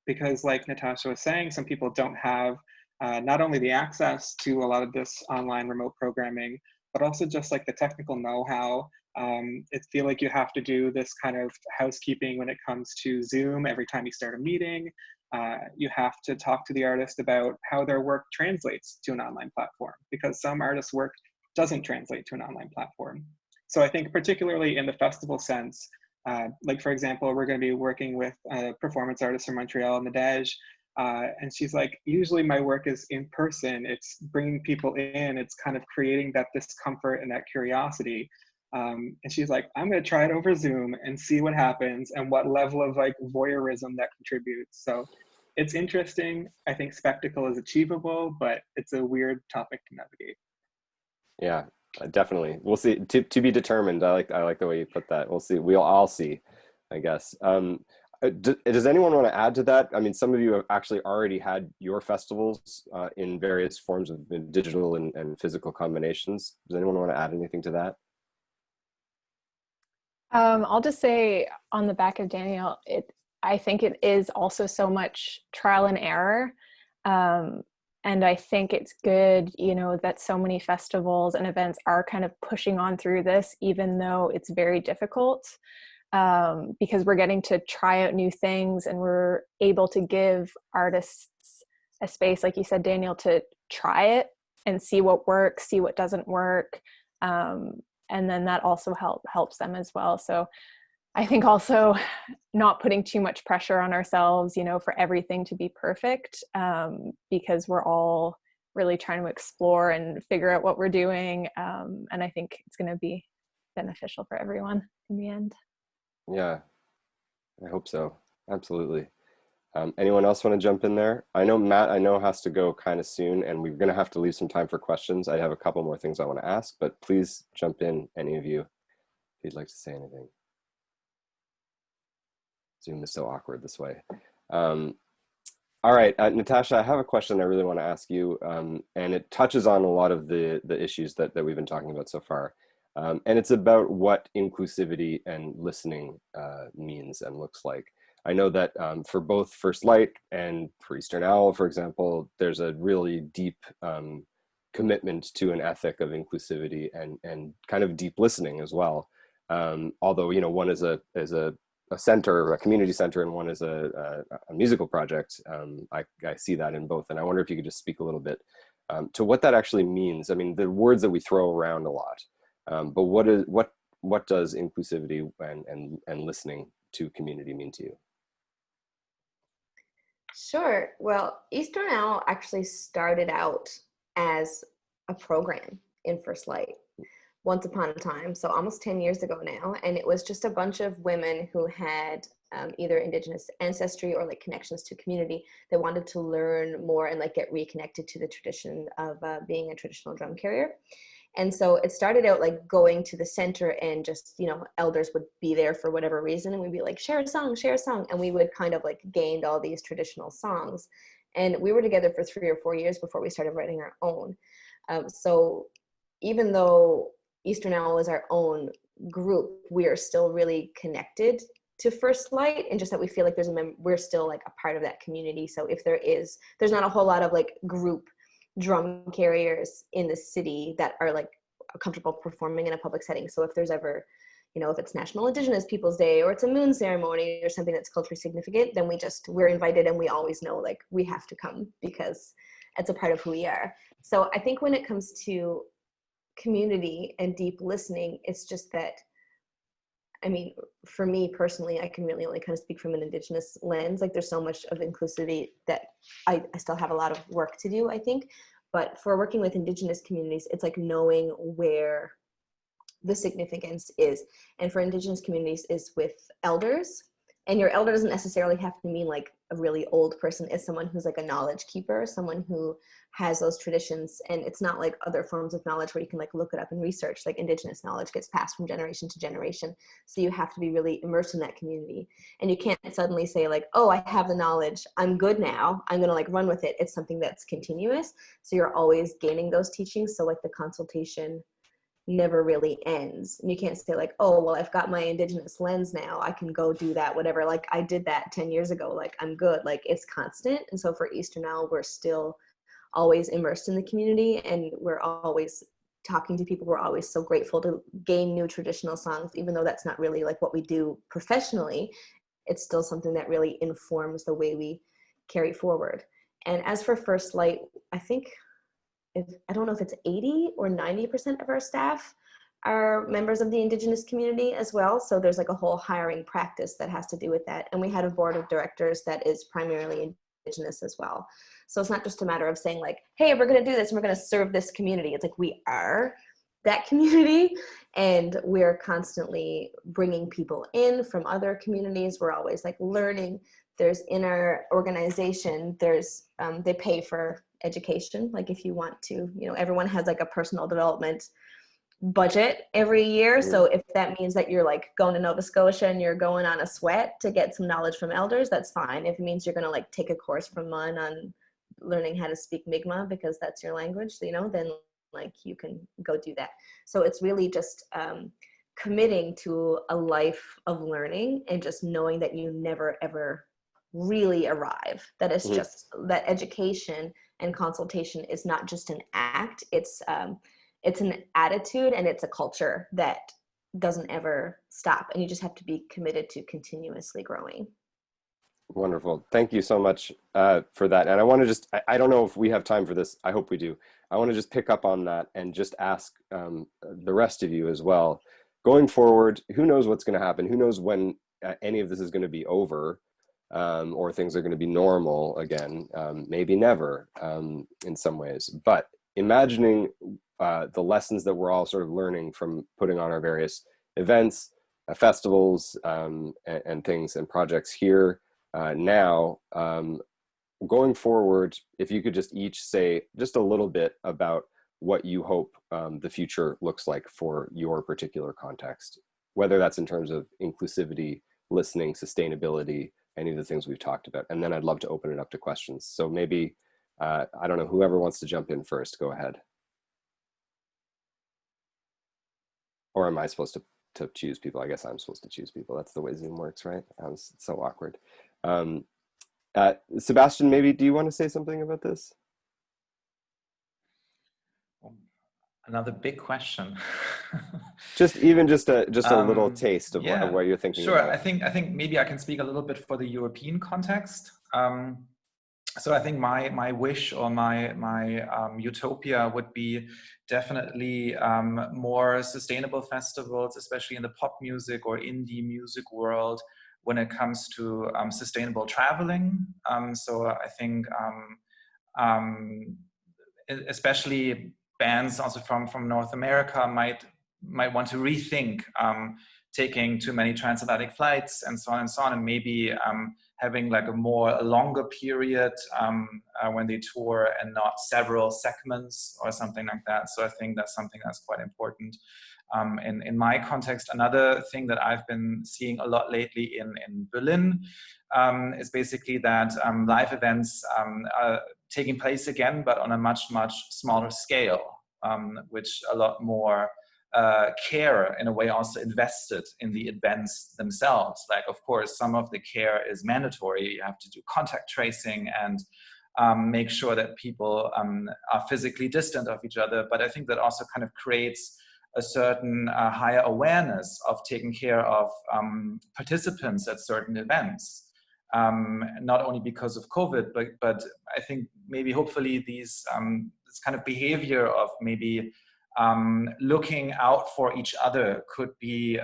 Because like Natasha was saying, some people don't have not only the access to a lot of this online remote programming, but also just like the technical know-how. It feels like you have to do this kind of housekeeping when it comes to Zoom every time you start a meeting. You have to talk to the artist about how their work translates to an online platform, because some artists' work doesn't translate to an online platform. So I think particularly in the festival sense, like for example, we're going to be working with a performance artist from Montreal, Nadege, and she's like, usually my work is in person, it's bringing people in, it's kind of creating that discomfort and that curiosity. And she's like, I'm going to try it over Zoom and see what happens and what level of like voyeurism that contributes. So it's interesting. I think spectacle is achievable, but it's a weird topic to navigate. Yeah, definitely. We'll see. To be determined. I like the way you put that. We'll see. We'll all see, I guess. Does anyone want to add to that? I mean, some of you have actually already had your festivals in various forms of digital and physical combinations. Does anyone want to add anything to that? I'll just say on the back of Daniel, I think it is also so much trial and error. And I think it's good, that so many festivals and events are kind of pushing on through this, even though it's very difficult, because we're getting to try out new things and we're able to give artists a space, like you said, Daniel, to try it and see what works, see what doesn't work. And then that also helps them as well. So I think also not putting too much pressure on ourselves, for everything to be perfect, because we're all really trying to explore and figure out what we're doing. And I think it's going to be beneficial for everyone in the end. Yeah, I hope so. Absolutely. Anyone else want to jump in there? I know Matt, has to go kind of soon, and we're going to have to leave some time for questions. I have a couple more things I want to ask, but please jump in, any of you, if you'd like to say anything. Zoom is so awkward this way. All right, Natasha, I have a question I really want to ask you, and it touches on a lot of the issues that we've been talking about so far. And it's about what inclusivity and listening means and looks like. I know that for both First Light and for Eastern Owl, for example, there's a really deep commitment to an ethic of inclusivity and kind of deep listening as well. Although, one is a center, a community center, and one is a musical project. I see that in both, and I wonder if you could just speak a little bit to what that actually means. I mean, the words that we throw around a lot, but what does inclusivity and listening to community mean to you? Sure. Well, Eastern Owl actually started out as a program in First Light once upon a time, so almost 10 years ago now, and it was just a bunch of women who had either Indigenous ancestry or like connections to community that wanted to learn more and like get reconnected to the tradition of being a traditional drum carrier. And so it started out like going to the center and just, elders would be there for whatever reason. And we'd be like, share a song. And we would kind of like gained all these traditional songs. And we were together for 3 or 4 years before we started writing our own. So even though Eastern Owl is our own group, we are still really connected to First Light, and just that we feel like we're still like a part of that community. So if there's not a whole lot of like group drum carriers in the city that are like comfortable performing in a public setting. So if there's ever, if it's National Indigenous Peoples Day or it's a moon ceremony or something that's culturally significant, then we're invited, and we always know like we have to come because it's a part of who we are. So I think when it comes to community and deep listening, it's just that, I mean, for me personally, I can really only kind of speak from an Indigenous lens. Like there's so much of inclusivity that I still have a lot of work to do, I think. But for working with Indigenous communities, it's like knowing where the significance is. And for Indigenous communities is with elders. And your elder doesn't necessarily have to mean like a really old person. It's someone who's like a knowledge keeper, someone who has those traditions. And it's not like other forms of knowledge where you can like look it up and research. Like Indigenous knowledge gets passed from generation to generation. So you have to be really immersed in that community. And you can't suddenly say like, oh, I have the knowledge, I'm good now, I'm gonna like run with it. It's something that's continuous. So you're always gaining those teachings. So like the consultation never really ends. And you can't say like, oh, well, I've got my Indigenous lens now, I can go do that, whatever. Like I did that 10 years ago, like I'm good. Like it's constant. And so for Eastern Owl, we're still always immersed in the community, and we're always talking to people. We're always so grateful to gain new traditional songs, even though that's not really like what we do professionally. It's still something that really informs the way we carry forward. And as for First Light, I think, I don't know if it's 80 or 90% of our staff are members of the Indigenous community as well. So there's like a whole hiring practice that has to do with that. And we had a board of directors that is primarily Indigenous as well. So it's not just a matter of saying like, hey, we're going to do this and we're going to serve this community. It's like we are that community, and we're constantly bringing people in from other communities. We're always like learning. There's in our organization, there's they pay for education. Like if you want to, everyone has like a personal development budget every year. So if that means that you're like going to Nova Scotia and you're going on a sweat to get some knowledge from elders, that's fine. If it means you're going to like take a course from MUN on learning how to speak Mi'kmaq because that's your language, then like you can go do that. So it's really just committing to a life of learning and just knowing that you never ever really arrive. That it's just that education and consultation is not just an act, it's an attitude, and it's a culture that doesn't ever stop, and you just have to be committed to continuously growing. Wonderful. Thank you so much for that. And I want to just, I don't know if we have time for this. I hope we do. I want to just pick up on that and just ask the rest of you as well. going forward, who knows what's going to happen? Who knows when any of this is going to be over, or things are going to be normal again? Maybe never, in some ways. But imagining the lessons that we're all sort of learning from putting on our various events, festivals, and things and projects here now, going forward, if you could just each say just a little bit about what you hope the future looks like for your particular context, whether that's in terms of inclusivity, listening, sustainability, any of the things we've talked about. And then I'd love to open it up to questions. So maybe, I don't know, whoever wants to jump in first, go ahead. Or am I supposed to choose people? I guess I'm supposed to choose people. That's the way Zoom works, right? It's so awkward. Sebastian, maybe, do you want to say something about this? Another big question. just a little taste of, of what you're thinking sure. about. I think maybe I can speak a little bit for the European context. So I think my wish or my utopia would be definitely more sustainable festivals, especially in the pop music or indie music world, when it comes to sustainable traveling. So I think especially bands also from North America might want to rethink taking too many transatlantic flights and so on, and maybe having like a longer period when they tour and not several segments or something like that. So I think that's something that's quite important. In my context, another thing that I've been seeing a lot lately in Berlin is basically that live events are taking place again, but on a much smaller scale, which a lot more care in a way also invested in the events themselves. Like, of course, some of the care is mandatory. You have to do contact tracing and make sure that people are physically distant of each other. But I think that also kind of creates a certain higher awareness of taking care of participants at certain events. Not only because of COVID, but I think maybe hopefully this kind of behavior of maybe looking out for each other could be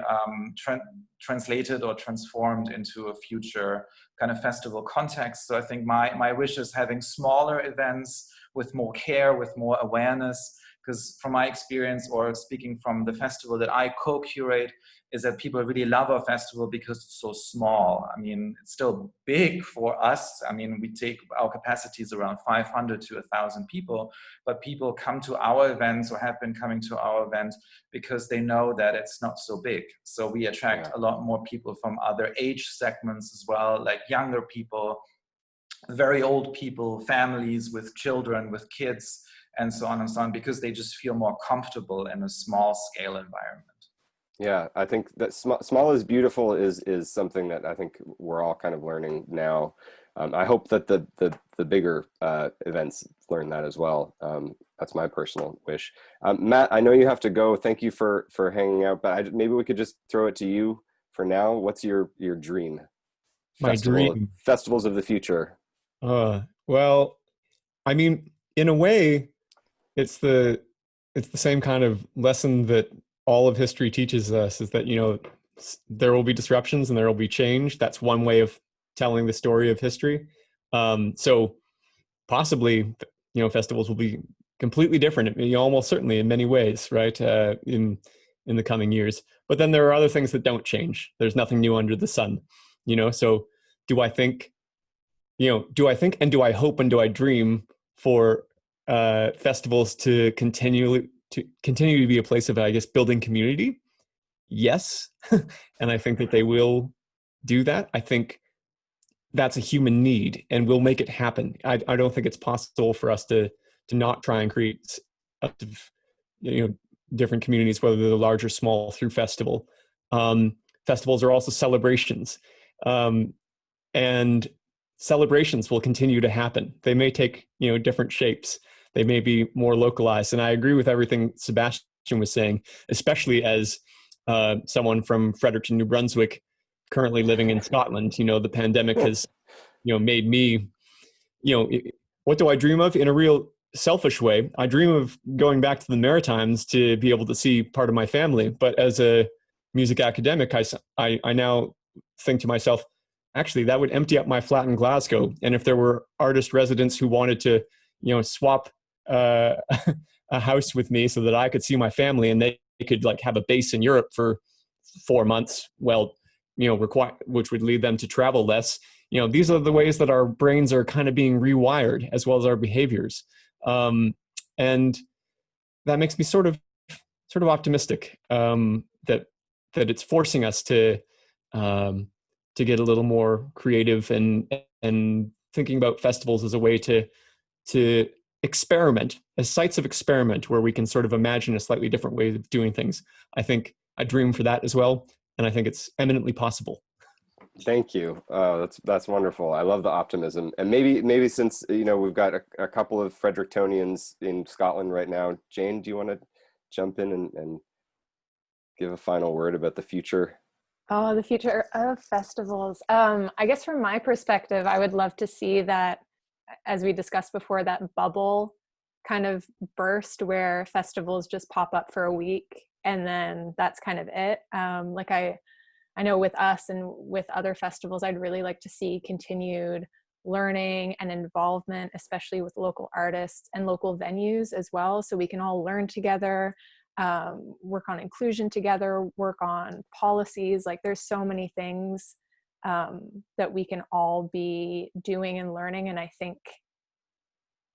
translated or transformed into a future kind of festival context. So I think my wish is having smaller events with more care, with more awareness, because from my experience, or speaking from the festival that I co-curate, is that people really love our festival because it's so small. I mean, it's still big for us. I mean, we take our capacities around 500 to 1,000 people, but people come to our events or have been coming to our event because they know that it's not so big. So we attract a lot more people from other age segments as well, like younger people, very old people, families with children, with kids, and so on, because they just feel more comfortable in a small scale environment. Yeah, I think that small is beautiful is something that I think we're all kind of learning now. I hope that the bigger events learn that as well. That's my personal wish. Matt, I know you have to go. Thank you for hanging out, but maybe we could just throw it to you for now. What's your dream? My dream. Festivals of the future. Well, I mean, in a way, it's the same kind of lesson that all of history teaches us, is that, you know, there will be disruptions and there will be change. That's one way of telling the story of history. So possibly, you know, festivals will be completely different, almost certainly in many ways, right? In the coming years. But then there are other things that don't change. There's nothing new under the sun, you know? So do I think and do I hope and do I dream for festivals to continue to be a place of, I guess, building community? Yes. And I think that they will do that. I think that's a human need, and we'll make it happen. I don't think it's possible for us to not try and create, different communities, whether they're large or small, through festival. Festivals are also celebrations, and celebrations will continue to happen. They may take, different shapes. They may be more localized. And I agree with everything Sebastian was saying, especially as someone from Fredericton, New Brunswick, currently living in Scotland. The pandemic has, made me, what do I dream of? In a real selfish way, I dream of going back to the Maritimes to be able to see part of my family. But as a music academic, I now think to myself, actually, that would empty up my flat in Glasgow. And if there were artist residents who wanted to, swap a house with me so that I could see my family and they could like have a base in Europe for 4 months, well, which would lead them to travel less. These are the ways that our brains are kind of being rewired as well as our behaviors. And that makes me sort of optimistic that it's forcing us to get a little more creative and thinking about festivals as a way to experiment, as sites of experiment where we can sort of imagine a slightly different way of doing things. I think I dream for that as well, and I think it's eminently possible. Thank you. That's wonderful. I love the optimism. And maybe since we've got a couple of Frederictonians in Scotland right now, Jane, do you want to jump in and give a final word about the future? Oh, the future of festivals. I guess from my perspective, I would love to see that, as we discussed before, that bubble kind of burst where festivals just pop up for a week and then that's kind of it. Like I know with us and with other festivals, I'd really like to see continued learning and involvement, especially with local artists and local venues as well, so we can all learn together, work on inclusion together, work on policies. Like there's so many things that we can all be doing and learning. And I think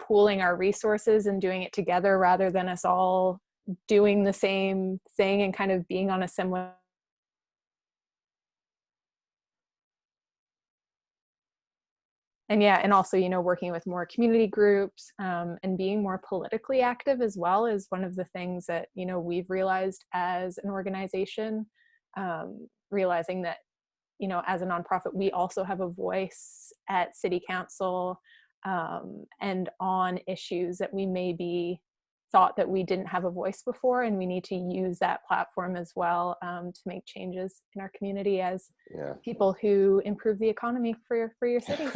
pooling our resources and doing it together rather than us all doing the same thing and kind of being on a similar and also, working with more community groups and being more politically active as well is one of the things that, we've realized as an organization, realizing that, as a nonprofit, we also have a voice at City Council and on issues that we maybe thought that we didn't have a voice before, and we need to use that platform as well to make changes in our community as people who improve the economy for your city.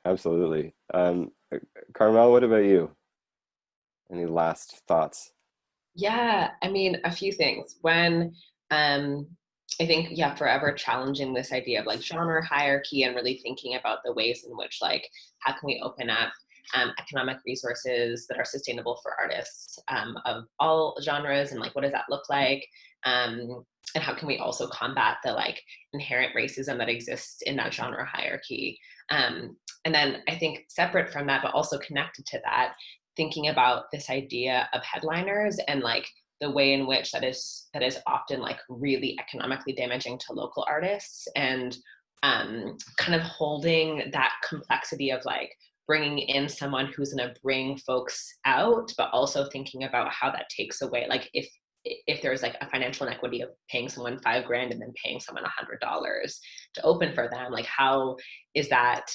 Absolutely. Carmel, what about you? Any last thoughts? Yeah, I mean, a few things. When I think, forever challenging this idea of like genre hierarchy and really thinking about the ways in which like, how can we open up economic resources that are sustainable for artists of all genres, and like what does that look like, and how can we also combat the like inherent racism that exists in that genre hierarchy, and then I think separate from that but also connected to that, thinking about this idea of headliners and like the way in which that is often like really economically damaging to local artists, and kind of holding that complexity of like bringing in someone who's going to bring folks out, but also thinking about how that takes away, like if there's like a financial inequity of paying someone $5,000 and then paying someone $100 to open for them, like how is that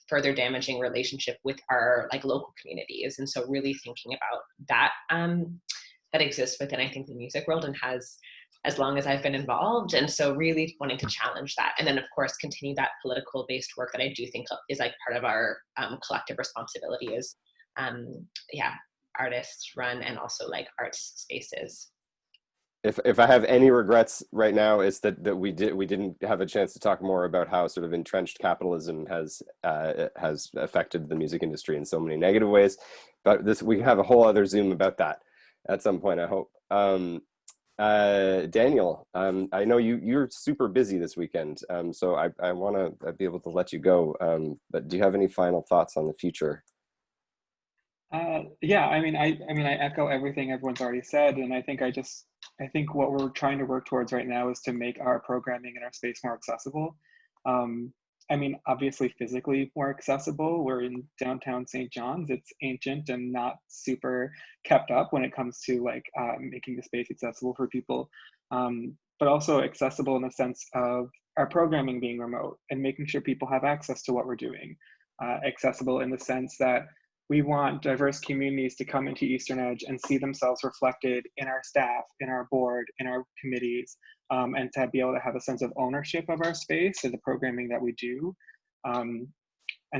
further damaging relationship with our like local communities? And so really thinking about that that exists within, I think, the music world and has as long as I've been involved. And so really wanting to challenge that. And then of course, continue that political based work that I do think is like part of our collective responsibility is, artists run and also like arts spaces. If I have any regrets right now, it's that we didn't have a chance to talk more about how sort of entrenched capitalism has affected the music industry in so many negative ways. But we have a whole other Zoom about that at some point, I hope. Daniel, I know you're super busy this weekend, so I want to be able to let you go. But do you have any final thoughts on the future? Yeah, I mean, I echo everything everyone's already said, and I think what we're trying to work towards right now is to make our programming and our space more accessible. I mean, obviously physically more accessible. We're in downtown St. John's. It's ancient and not super kept up when it comes to like making the space accessible for people, but also accessible in the sense of our programming being remote and making sure people have access to what we're doing. Accessible in the sense that we want diverse communities to come into Eastern Edge and see themselves reflected in our staff, in our board, in our committees, and to be able to have a sense of ownership of our space and the programming that we do. And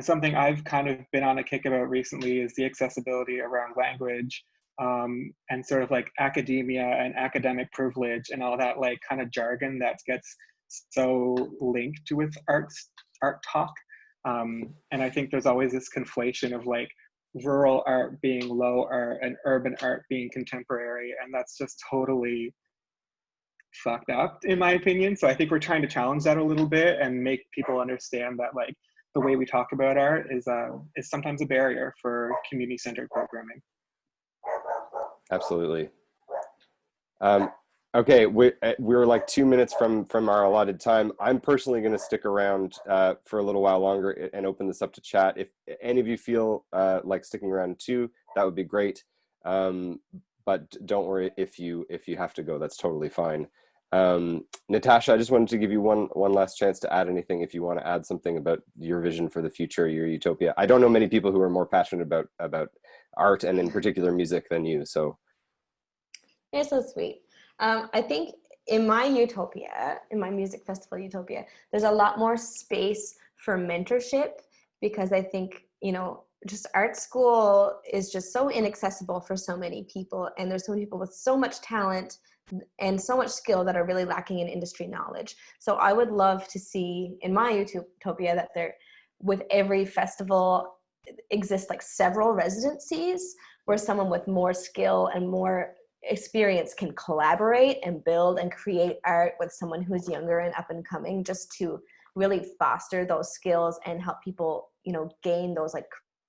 something I've kind of been on a kick about recently is the accessibility around language and sort of like academia and academic privilege and all that like kind of jargon that gets so linked with art talk. And I think there's always this conflation of like rural art being low art and urban art being contemporary, and that's just totally fucked up in my opinion. So I think we're trying to challenge that a little bit and make people understand that like the way we talk about art is sometimes a barrier for community-centered programming. Absolutely. Okay, we're like 2 minutes from our allotted time. I'm personally going to stick around for a little while longer and open this up to chat. If any of you feel like sticking around too, that would be great. But don't worry if you have to go. That's totally fine. Natasha, I just wanted to give you one last chance to add anything if you want to add something about your vision for the future, your utopia. I don't know many people who are more passionate about art and in particular music than you. So you're so sweet. I think in my utopia, in my music festival utopia, there's a lot more space for mentorship, because I think, you know, just art school is just so inaccessible for so many people, and there's so many people with so much talent and so much skill that are really lacking in industry knowledge. So I would love to see in my utopia that there, with every festival, exists like several residencies where someone with more skill and more experience can collaborate and build and create art with someone who's younger and up and coming, just to really foster those skills and help people, you know, gain those like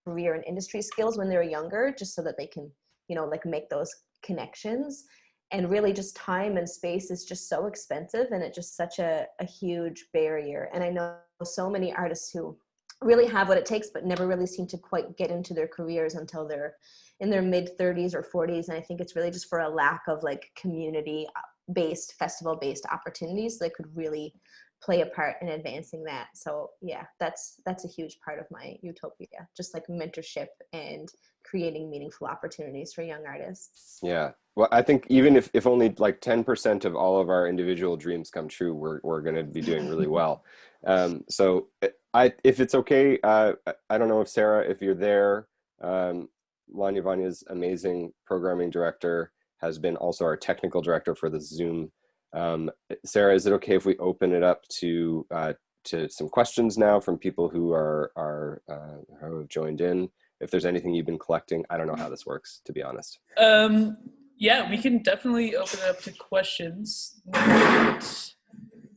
career and industry skills when they're younger, just so that they can, you know, like make those connections. And really just time and space is just so expensive, and it's just such a huge barrier. And I know so many artists who really have what it takes but never really seem to quite get into their careers until they're in their mid 30s or 40s. And I think it's really just for a lack of like community based, festival based opportunities that could really play a part in advancing that. So yeah, that's a huge part of my utopia, just like mentorship and creating meaningful opportunities for young artists. yeah, well, I think even if only like 10% of all of our individual dreams come true, we're going to be doing really well. So if it's okay, I don't know if Sarah, if you're there, Lawnya Vawnya's amazing programming director has been also our technical director for the Zoom. Sarah, is it okay if we open it up to some questions now from people who who have joined in? If there's anything you've been collecting, I don't know how this works, to be honest. Yeah, we can definitely open it up to questions. Not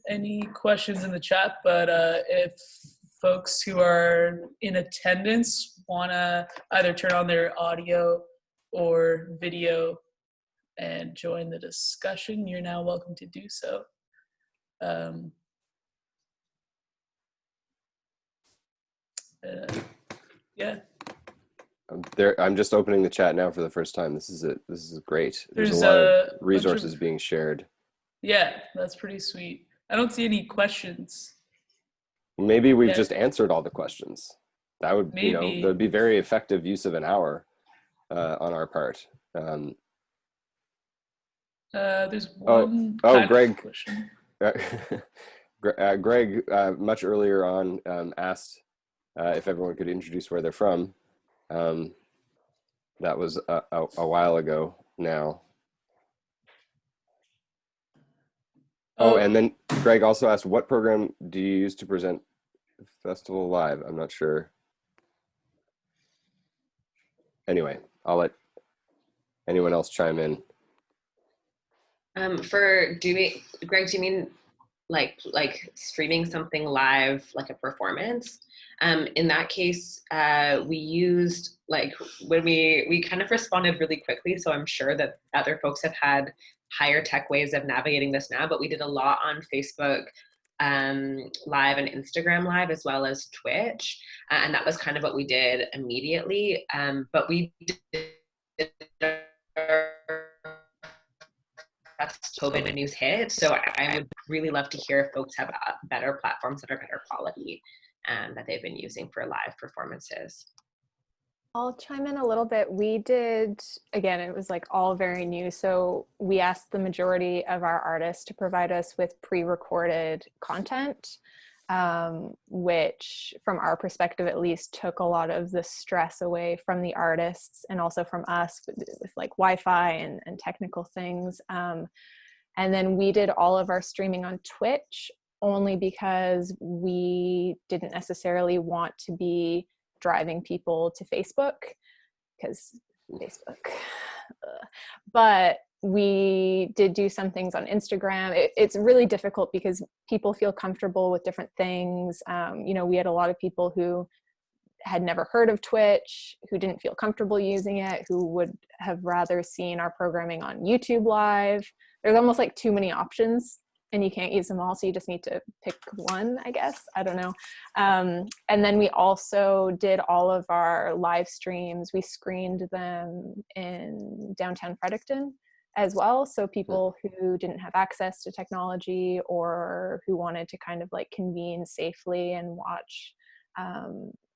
any questions in the chat, but if folks who are in attendance want to either turn on their audio or video and join the discussion, you're now welcome to do so. Yeah. I'm just opening the chat now for the first time. This is great. There's a lot of resources being shared. Yeah, that's pretty sweet. I don't see any questions. Maybe we've just answered all the questions. That would, you know, that would be very effective use of an hour on our part. There's one Greg. question. Greg, much earlier on, asked if everyone could introduce where they're from. That was a while ago now. Oh, and then Greg also asked, what program do you use to present Festival Live? I'm not sure. Anyway, I'll let anyone else chime in. Greg, do you mean like streaming something live, like a performance? In that case, we used, like, when we kind of responded really quickly, so I'm sure that other folks have had higher tech ways of navigating this now, but we did a lot on Facebook Live and Instagram Live, as well as Twitch, and that was kind of what we did immediately. But we did COVID news hit, so I would really love to hear if folks have better platforms that are better quality that they've been using for live performances. I'll chime in a little bit. We did, again, it was like all very new. So we asked the majority of our artists to provide us with pre-recorded content. which from our perspective at least took a lot of the stress away from the artists and also from us with like Wi-Fi and technical things. And then we did all of our streaming on Twitch only because we didn't necessarily want to be driving people to Facebook, because Facebook. But we did do some things on Instagram. It's really difficult because people feel comfortable with different things. You know, we had a lot of people who had never heard of Twitch, who didn't feel comfortable using it, who would have rather seen our programming on YouTube Live. There's almost like too many options and you can't use them all, so you just need to pick one, I guess. I don't know. And then we also did all of our live streams. We screened them in downtown Fredericton as well, so people who didn't have access to technology or who wanted to kind of like convene safely and watch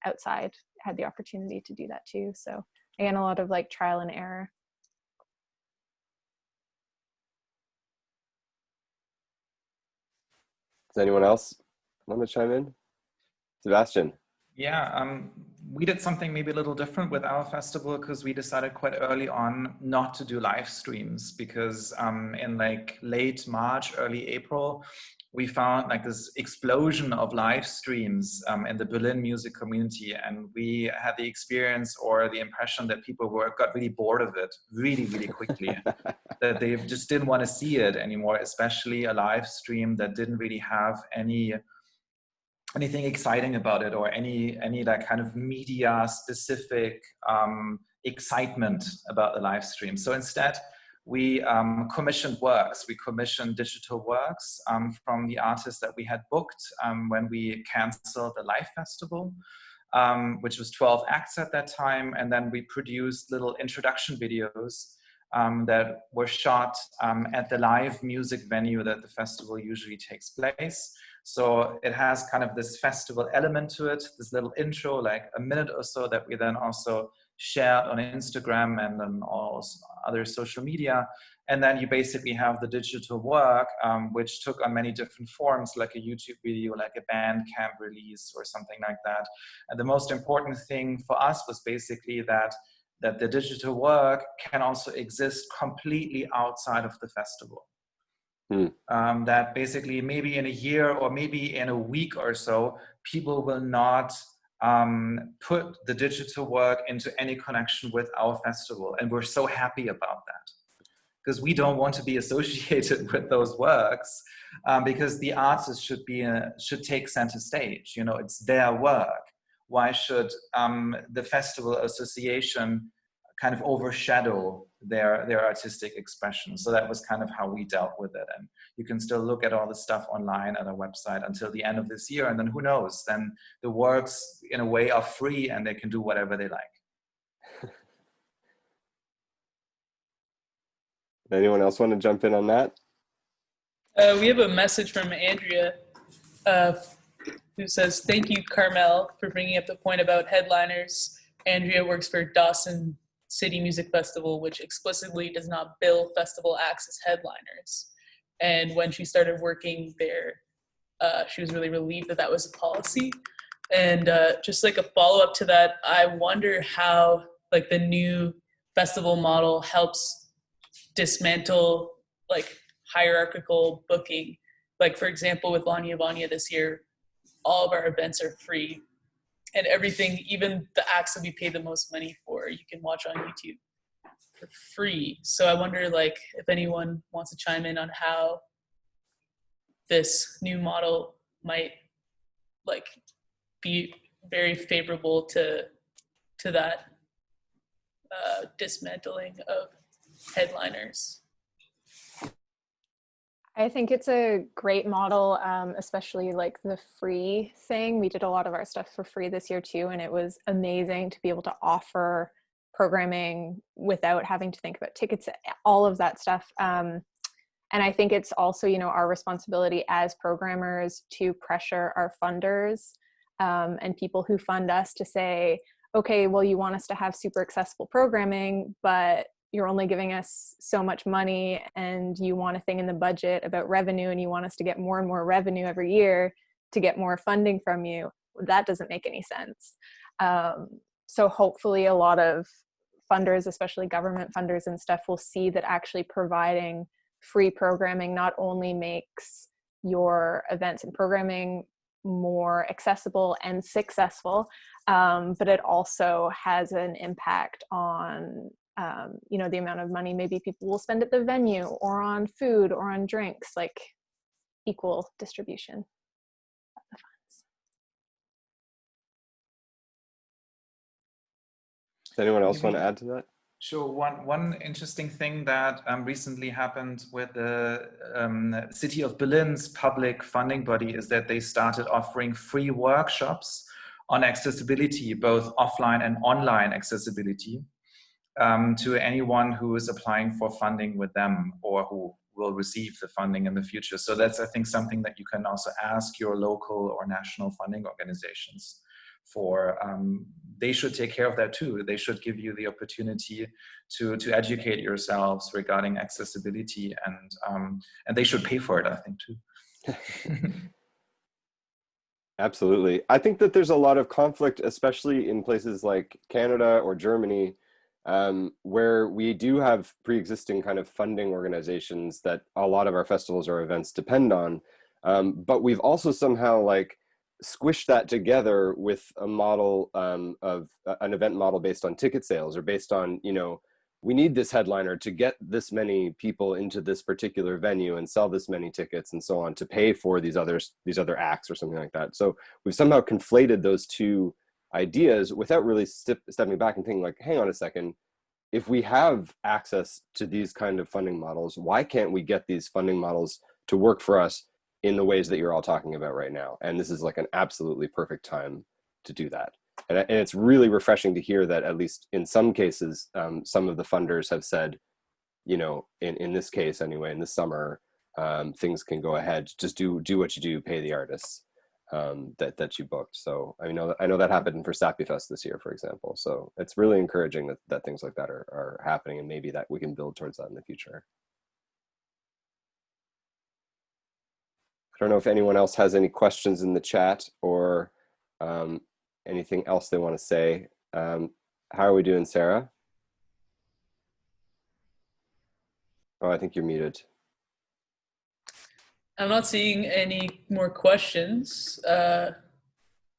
outside had the opportunity to do that too. So again, a lot of like trial and error. Does anyone else want to chime in? Sebastian. Yeah, we did something maybe a little different with our festival because we decided quite early on not to do live streams because in like late March, early April, we found like this explosion of live streams in the Berlin music community, and we had the experience or the impression that people got really bored of it really, really quickly. That they just didn't want to see it anymore, especially a live stream that didn't really have anything exciting about it or any like kind of media specific excitement about the live stream. So instead, we commissioned works. We commissioned digital works from the artists that we had booked when we canceled the live festival, which was 12 acts at that time. And then we produced little introduction videos that were shot at the live music venue that the festival usually takes place. So it has kind of this festival element to it, this little intro, like a minute or so, that we then also shared on Instagram and on all other social media. And then you basically have the digital work, which took on many different forms, like a YouTube video, like a Bandcamp release or something like that. And the most important thing for us was basically that the digital work can also exist completely outside of the festival. That basically maybe in a year or maybe in a week or so, people will not put the digital work into any connection with our festival. And we're so happy about that because we don't want to be associated with those works because the artists should take center stage. You know, it's their work. Why should the festival association kind of overshadow their artistic expression? So that was kind of how we dealt with it. And you can still look at all the stuff online at our website until the end of this year. And then who knows, then the works in a way are free and they can do whatever they like. Anyone else want to jump in on that? We have a message from Andrea who says, "Thank you, Carmel, for bringing up the point about headliners. Andrea works for Dawson City Music Festival, which explicitly does not bill festival acts as headliners. And when she started working there, she was really relieved that that was a policy. And just like a follow-up to that, I wonder how like the new festival model helps dismantle like hierarchical booking. Like for example, with Lawnya Vawnya this year, all of our events are free. And everything, even the acts that we pay the most money for, you can watch on YouTube for free. So I wonder, like, if anyone wants to chime in on how this new model might, like, be very favorable to that dismantling of headliners. I think it's a great model, especially like the free thing. We did a lot of our stuff for free this year too, and it was amazing to be able to offer programming without having to think about tickets, all of that stuff. And I think it's also, you know, our responsibility as programmers to pressure our funders and people who fund us to say, okay, well, you want us to have super accessible programming, but you're only giving us so much money and you want a thing in the budget about revenue and you want us to get more and more revenue every year. to get more funding from you, that doesn't make any sense. So hopefully a lot of funders, especially government funders and stuff, will see that actually providing free programming not only makes your events and programming more accessible and successful, but it also has an impact on you know, the amount of money maybe people will spend at the venue or on food or on drinks, like equal distribution of the funds. Does anyone else want to add to that? Sure. One interesting thing that recently happened with the City of Berlin's public funding body is that they started offering free workshops on accessibility, both offline and online accessibility, to anyone who is applying for funding with them or who will receive the funding in the future. So that's, I think, something that you can also ask your local or national funding organizations for. They should take care of that too. They should give you the opportunity to educate yourselves regarding accessibility, and they should pay for it, I think, too. Absolutely. I think that there's a lot of conflict, especially in places like Canada or Germany, where we do have pre-existing kind of funding organizations that a lot of our festivals or events depend on. But we've also somehow like squish that together with a model of an event model based on ticket sales, or based on, you know, we need this headliner to get this many people into this particular venue and sell this many tickets and so on to pay for these other acts or something like that. So we've somehow conflated those two ideas without really stepping back and thinking like, hang on a second, if we have access to these kind of funding models, why can't we get these funding models to work for us in the ways that you're all talking about right now? And this is like an absolutely perfect time to do that. And it's really refreshing to hear that, at least in some cases, some of the funders have said, you know, in this case anyway, in this summer, things can go ahead. Just do what you do, pay the artists that you booked. So I know that happened for SappyFest this year, for example. So it's really encouraging that things like that are happening, and maybe that we can build towards that in the future. I don't know if anyone else has any questions in the chat or anything else they want to say. How are we doing, Sarah? Oh, I think you're muted. I'm not seeing any more questions. All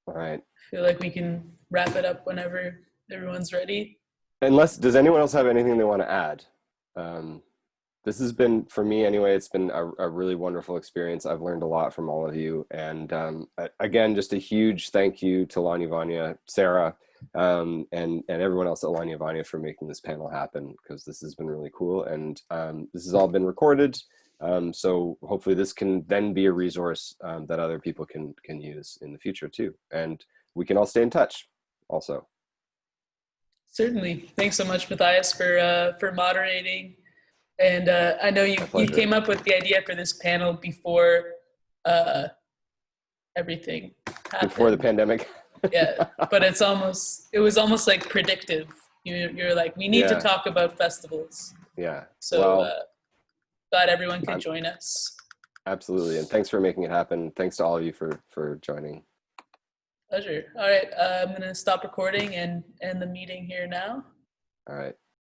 right. I feel like we can wrap it up whenever everyone's ready. Does anyone else have anything they want to add? This has been, for me anyway, it's been a really wonderful experience. I've learned a lot from all of you. And again, just a huge thank you to Lawnya Vawnya, Sarah, and everyone else at Lawnya Vawnya for making this panel happen, because this has been really cool. And this has all been recorded. So hopefully this can then be a resource that other people can use in the future too. And we can all stay in touch also. Certainly. Thanks so much, Matthias, for moderating. And I know you came up with the idea for this panel before everything happened. Before the pandemic. Yeah, but it was almost like predictive. You're like, we need to talk about festivals. Yeah. So well, glad everyone could join us. Absolutely, and thanks for making it happen. Thanks to all of you for joining. Pleasure. All right, I'm gonna stop recording and end the meeting here now. All right.